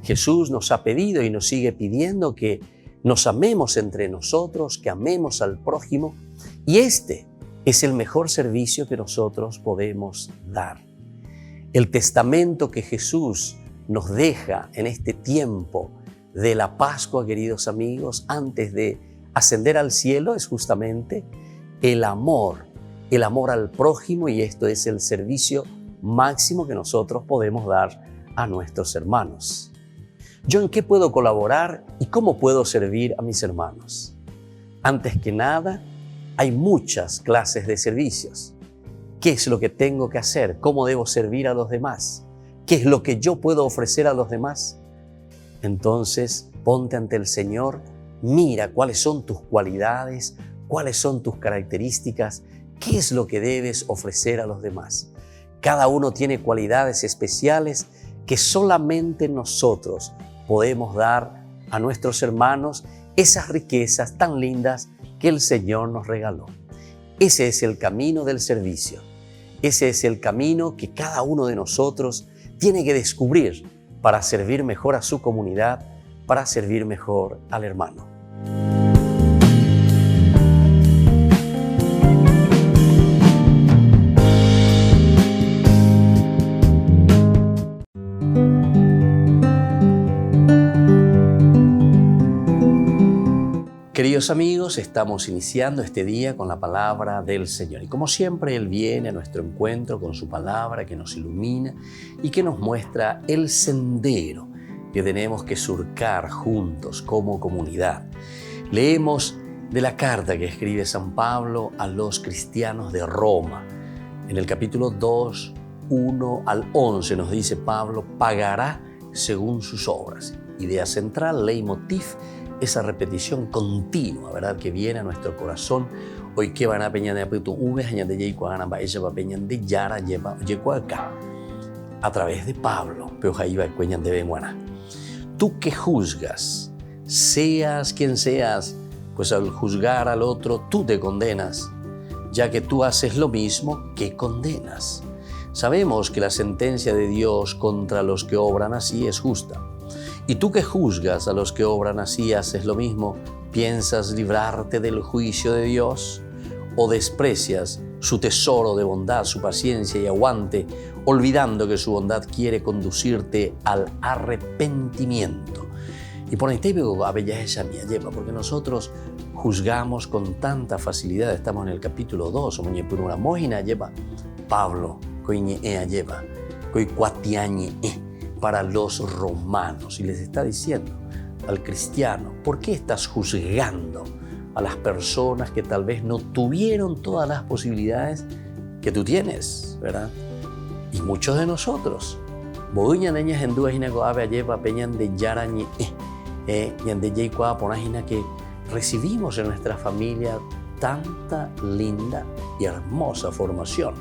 Jesús nos ha pedido y nos sigue pidiendo que nos amemos entre nosotros, que amemos al prójimo, y este es el mejor servicio que nosotros podemos dar. El testamento que Jesús nos deja en este tiempo de la Pascua, queridos amigos, antes de ascender al cielo, es justamente el amor al prójimo, y esto es el servicio máximo que nosotros podemos dar a nuestros hermanos. ¿Yo en qué puedo colaborar y cómo puedo servir a mis hermanos? Antes que nada, hay muchas clases de servicios. ¿Qué es lo que tengo que hacer? ¿Cómo debo servir a los demás? ¿Qué es lo que yo puedo ofrecer a los demás? Entonces, ponte ante el Señor, mira cuáles son tus cualidades, cuáles son tus características, qué es lo que debes ofrecer a los demás. Cada uno tiene cualidades especiales que solamente nosotros podemos dar a nuestros hermanos, esas riquezas tan lindas que el Señor nos regaló. Ese es el camino del servicio. Ese es el camino que cada uno de nosotros tiene que descubrir para servir mejor a su comunidad, para servir mejor al hermano. Queridos amigos, estamos iniciando este día con la palabra del Señor. Y como siempre, Él viene a nuestro encuentro con su palabra que nos ilumina y que nos muestra el sendero que tenemos que surcar juntos como comunidad. Leemos de la carta que escribe San Pablo a los cristianos de Roma. En el capítulo 2, 1 al 11 nos dice Pablo, pagará según sus obras. Idea central, leitmotiv, esa repetición continua, ¿verdad? Que viene a nuestro corazón. Hoy que van a peñar de apuesto, de yara lleva acá a través de Pablo, pero ahí va de Benguana. Tú que juzgas, seas quien seas, pues al juzgar al otro tú te condenas, ya que tú haces lo mismo que condenas. Sabemos que la sentencia de Dios contra los que obran así es justa. Y tú que juzgas a los que obran así, haces lo mismo, ¿piensas librarte del juicio de Dios? ¿O desprecias su tesoro de bondad, su paciencia y aguante, olvidando que su bondad quiere conducirte al arrepentimiento? Y por ahí te digo, porque nosotros juzgamos con tanta facilidad. Estamos en el capítulo 2, Pablo, para los romanos, y les está diciendo al cristiano, ¿por qué estás juzgando a las personas que tal vez no tuvieron todas las posibilidades que tú tienes, ¿verdad? Y muchos de nosotros, que recibimos en nuestra familia tanta linda y hermosa formación.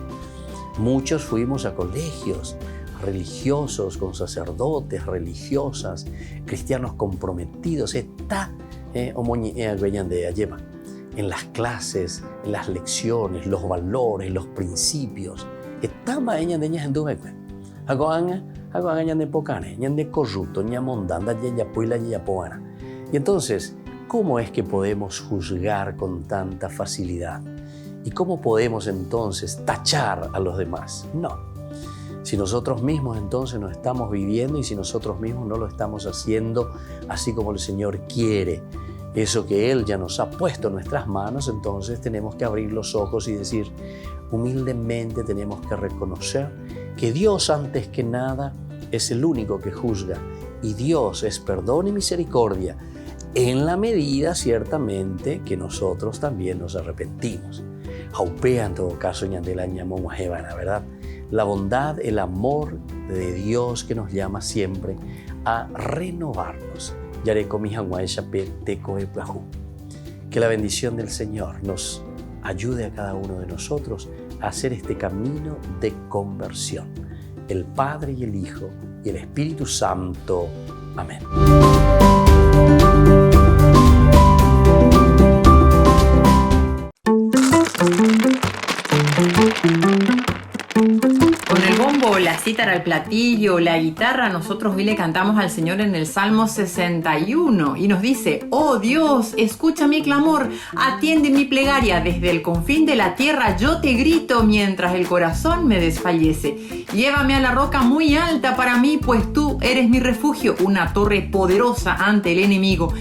Muchos fuimos a colegios religiosos, con sacerdotes, religiosas, cristianos comprometidos. Está en las clases, en las lecciones, los valores, los principios. Está y entonces, ¿cómo es que podemos juzgar con tanta facilidad? ¿Y cómo podemos entonces tachar a los demás? No. Si nosotros mismos entonces no estamos viviendo y si nosotros mismos no lo estamos haciendo así como el Señor quiere, eso que Él ya nos ha puesto en nuestras manos, entonces tenemos que abrir los ojos y decir, humildemente tenemos que reconocer que Dios antes que nada es el único que juzga y Dios es perdón y misericordia en la medida ciertamente que nosotros también nos arrepentimos. Jaupea en todo caso, ¿verdad? La bondad, el amor de Dios que nos llama siempre a renovarnos. Que la bendición del Señor nos ayude a cada uno de nosotros a hacer este camino de conversión. El Padre y el Hijo y el Espíritu Santo. Amén. La cítara, el platillo, la guitarra, nosotros hoy le cantamos al Señor en el Salmo 61 y nos dice, oh Dios, escucha mi clamor, atiende mi plegaria, desde el confín de la tierra yo te grito mientras el corazón me desfallece. Llévame a la roca muy alta para mí, pues tú eres mi refugio, una torre poderosa ante el enemigo.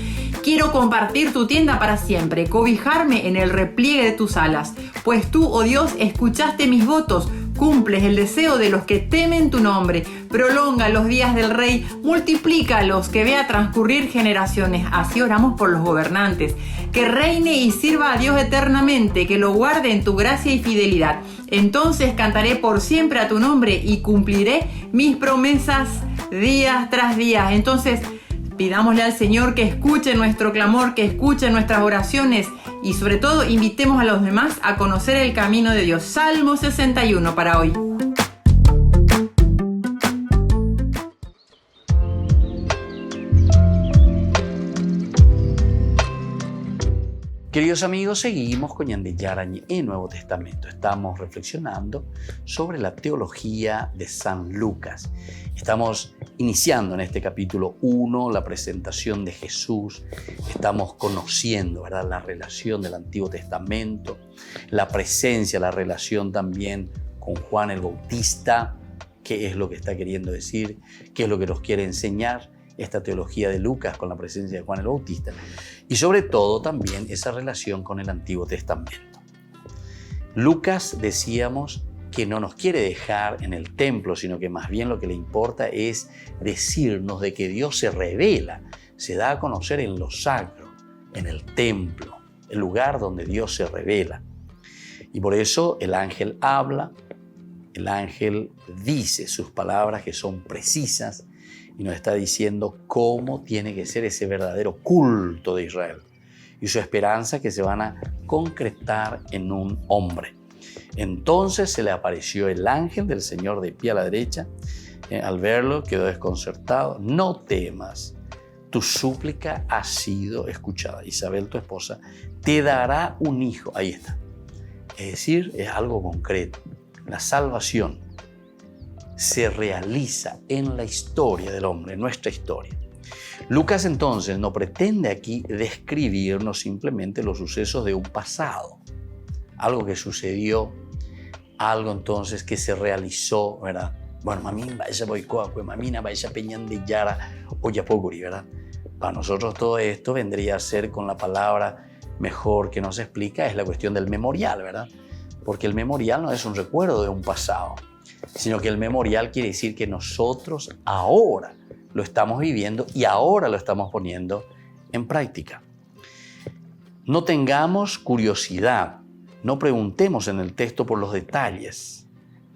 Quiero compartir tu tienda para siempre, cobijarme en el repliegue de tus alas, pues tú, oh Dios, escuchaste mis votos. Cumples el deseo de los que temen tu nombre, prolonga los días del rey, multiplícalos, que vea transcurrir generaciones. Así oramos por los gobernantes, que reine y sirva a Dios eternamente, que lo guarde en tu gracia y fidelidad. Entonces cantaré por siempre a tu nombre y cumpliré mis promesas día tras día. Entonces pidámosle al Señor que escuche nuestro clamor, que escuche nuestras oraciones y sobre todo invitemos a los demás a conocer el camino de Dios. Salmo 61 para hoy. Queridos amigos, seguimos con Yandeyarañi en Nuevo Testamento. Estamos reflexionando sobre la teología de San Lucas. Estamos iniciando en este capítulo 1 la presentación de Jesús. Estamos conociendo, ¿verdad?, la relación del Antiguo Testamento, la presencia, la relación también con Juan el Bautista, qué es lo que está queriendo decir, qué es lo que nos quiere enseñar. esta teología de Lucas con la presencia de Juan el Bautista y sobre todo también esa relación con el Antiguo Testamento. Lucas, decíamos, que no nos quiere dejar en el templo, sino que más bien lo que le importa es decirnos de que Dios se revela, se da a conocer en lo sacro, en el templo, el lugar donde Dios se revela. Y por eso el ángel habla, el ángel dice sus palabras que son precisas y nos está diciendo cómo tiene que ser ese verdadero culto de Israel y su esperanza que se van a concretar en un hombre. Entonces se le apareció el ángel del Señor de pie a la derecha. Al verlo quedó desconcertado. No temas, tu súplica ha sido escuchada. Isabel, tu esposa, te dará un hijo. Ahí está. Es decir, es algo concreto. La salvación se realiza en la historia del hombre, en nuestra historia. Lucas entonces no pretende aquí describirnos simplemente los sucesos de un pasado, algo que sucedió, algo entonces que se realizó, ¿verdad? Bueno, mamín, vaya boicoa, pues mamina, vaya peñan de yara, oyapoguri, ¿verdad? Para nosotros todo esto vendría a ser con la palabra mejor que nos explica, es la cuestión del memorial, ¿verdad? Porque el memorial no es un recuerdo de un pasado, sino que el memorial quiere decir que nosotros ahora lo estamos viviendo y ahora lo estamos poniendo en práctica. No tengamos curiosidad, no preguntemos en el texto por los detalles,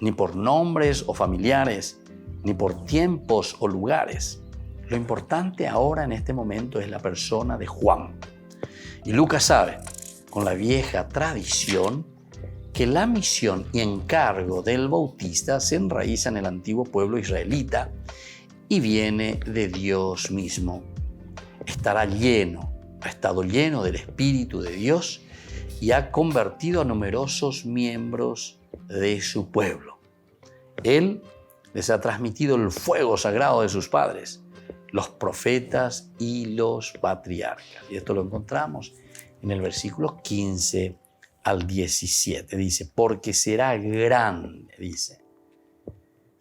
ni por nombres o familiares, ni por tiempos o lugares. Lo importante ahora en este momento es la persona de Juan. Y Lucas sabe, con la vieja tradición, que la misión y encargo del Bautista se enraiza en el antiguo pueblo israelita y viene de Dios mismo. Ha estado lleno del Espíritu de Dios y ha convertido a numerosos miembros de su pueblo. Él les ha transmitido el fuego sagrado de sus padres, los profetas y los patriarcas. Y esto lo encontramos en el versículo 15 al 17. Dice, porque será grande, dice,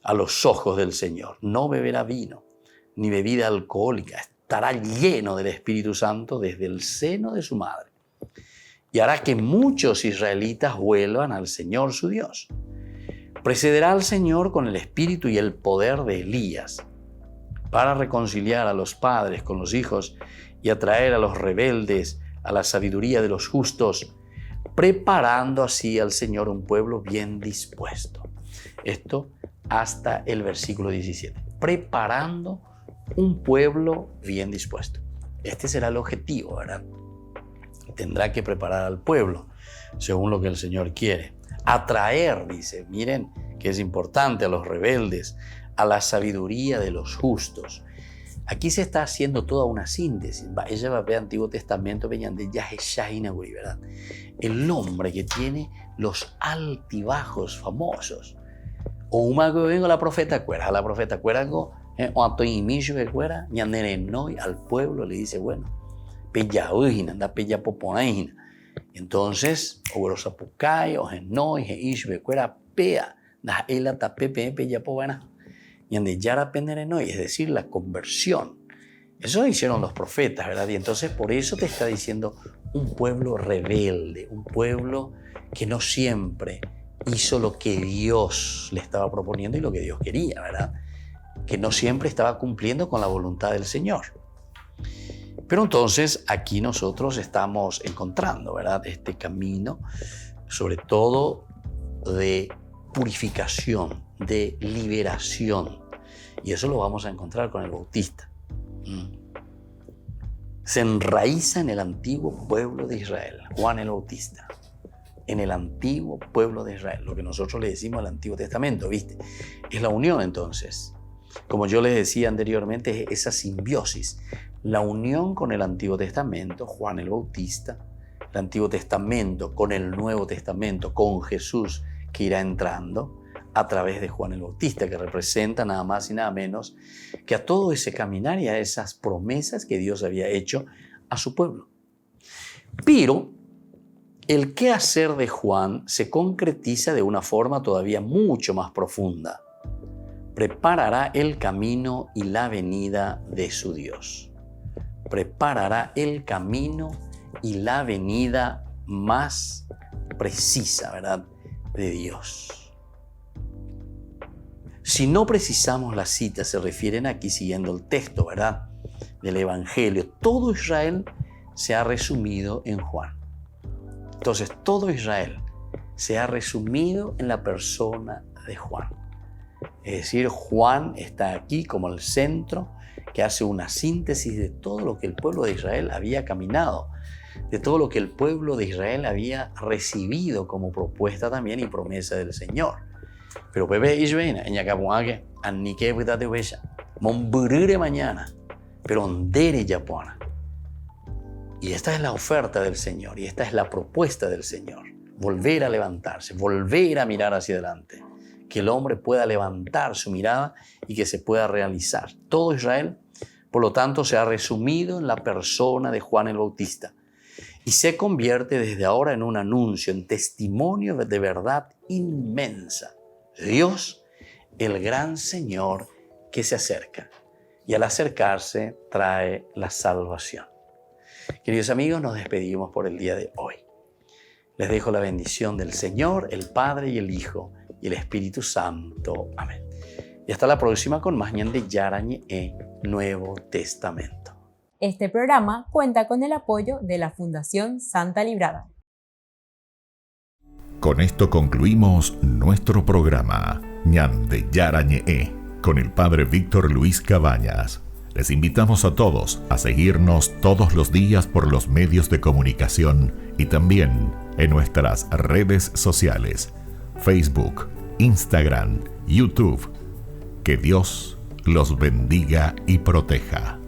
a los ojos del Señor. No beberá vino, ni bebida alcohólica. Estará lleno del Espíritu Santo desde el seno de su madre. Y hará que muchos israelitas vuelvan al Señor su Dios. Precederá al Señor con el espíritu y el poder de Elías para reconciliar a los padres con los hijos y atraer a los rebeldes a la sabiduría de los justos, preparando así al Señor un pueblo bien dispuesto. Esto hasta el versículo 17. Preparando un pueblo bien dispuesto. Este será el objetivo, ¿verdad? Tendrá que preparar al pueblo según lo que el Señor quiere. Atraer, dice, miren que es importante, a los rebeldes, a la sabiduría de los justos. Aquí se está haciendo toda una síntesis. Ella va a ver Antiguo Testamento, ¿verdad? El hombre que tiene los altibajos famosos. O una que vengo la profeta cuera o a todo inicio que cuera, al pueblo le dice, bueno, entonces, es decir, la conversión. Eso hicieron los profetas, ¿verdad? Y entonces por eso te está diciendo un pueblo rebelde, un pueblo que no siempre hizo lo que Dios le estaba proponiendo y lo que Dios quería, ¿verdad? Que no siempre estaba cumpliendo con la voluntad del Señor. Pero entonces aquí nosotros estamos encontrando, ¿verdad?, este camino, sobre todo de purificación, de liberación. Y eso lo vamos a encontrar con el Bautista. Se enraiza en el antiguo pueblo de Israel, Juan el Bautista. En el antiguo pueblo de Israel, lo que nosotros le decimos al Antiguo Testamento, ¿viste? Es la unión entonces. Como yo les decía anteriormente, es esa simbiosis. La unión con el Antiguo Testamento, Juan el Bautista, el Antiguo Testamento con el Nuevo Testamento, con Jesús que irá entrando a través de Juan el Bautista, que representa nada más y nada menos que a todo ese caminar y a esas promesas que Dios había hecho a su pueblo. Pero el quehacer de Juan se concretiza de una forma todavía mucho más profunda, preparará el camino y la venida de su Dios. Preparará el camino y la venida más precisa, ¿verdad?, de Dios. Si no precisamos las citas, se refieren aquí siguiendo el texto, ¿verdad?, del Evangelio. Todo Israel se ha resumido en Juan. Entonces, todo Israel se ha resumido en la persona de Juan. Es decir, Juan está aquí como el centro que hace una síntesis de todo lo que el pueblo de Israel había caminado, de todo lo que el pueblo de Israel había recibido como propuesta también y promesa del Señor. Pero bebé Israel, en Yacapuaque, Annique Butate Huella, Momburire mañana, pero ondere Yapona. Y esta es la oferta del Señor y esta es la propuesta del Señor. Volver a levantarse, volver a mirar hacia adelante. Que el hombre pueda levantar su mirada y que se pueda realizar. Todo Israel, por lo tanto, se ha resumido en la persona de Juan el Bautista y se convierte desde ahora en un anuncio, en testimonio de verdad inmensa. Dios, el gran Señor que se acerca y al acercarse trae la salvación. Queridos amigos, nos despedimos por el día de hoy. Les dejo la bendición del Señor, el Padre y el Hijo y el Espíritu Santo. Amén. Y hasta la próxima con más de Yarañe Nuevo Testamento. Este programa cuenta con el apoyo de la Fundación Santa Librada. Con esto concluimos nuestro programa Ñande Yarañe con el Padre Víctor Luis Cabañas. Les invitamos a todos a seguirnos todos los días por los medios de comunicación y también en nuestras redes sociales, Facebook, Instagram, YouTube. Que Dios los bendiga y proteja.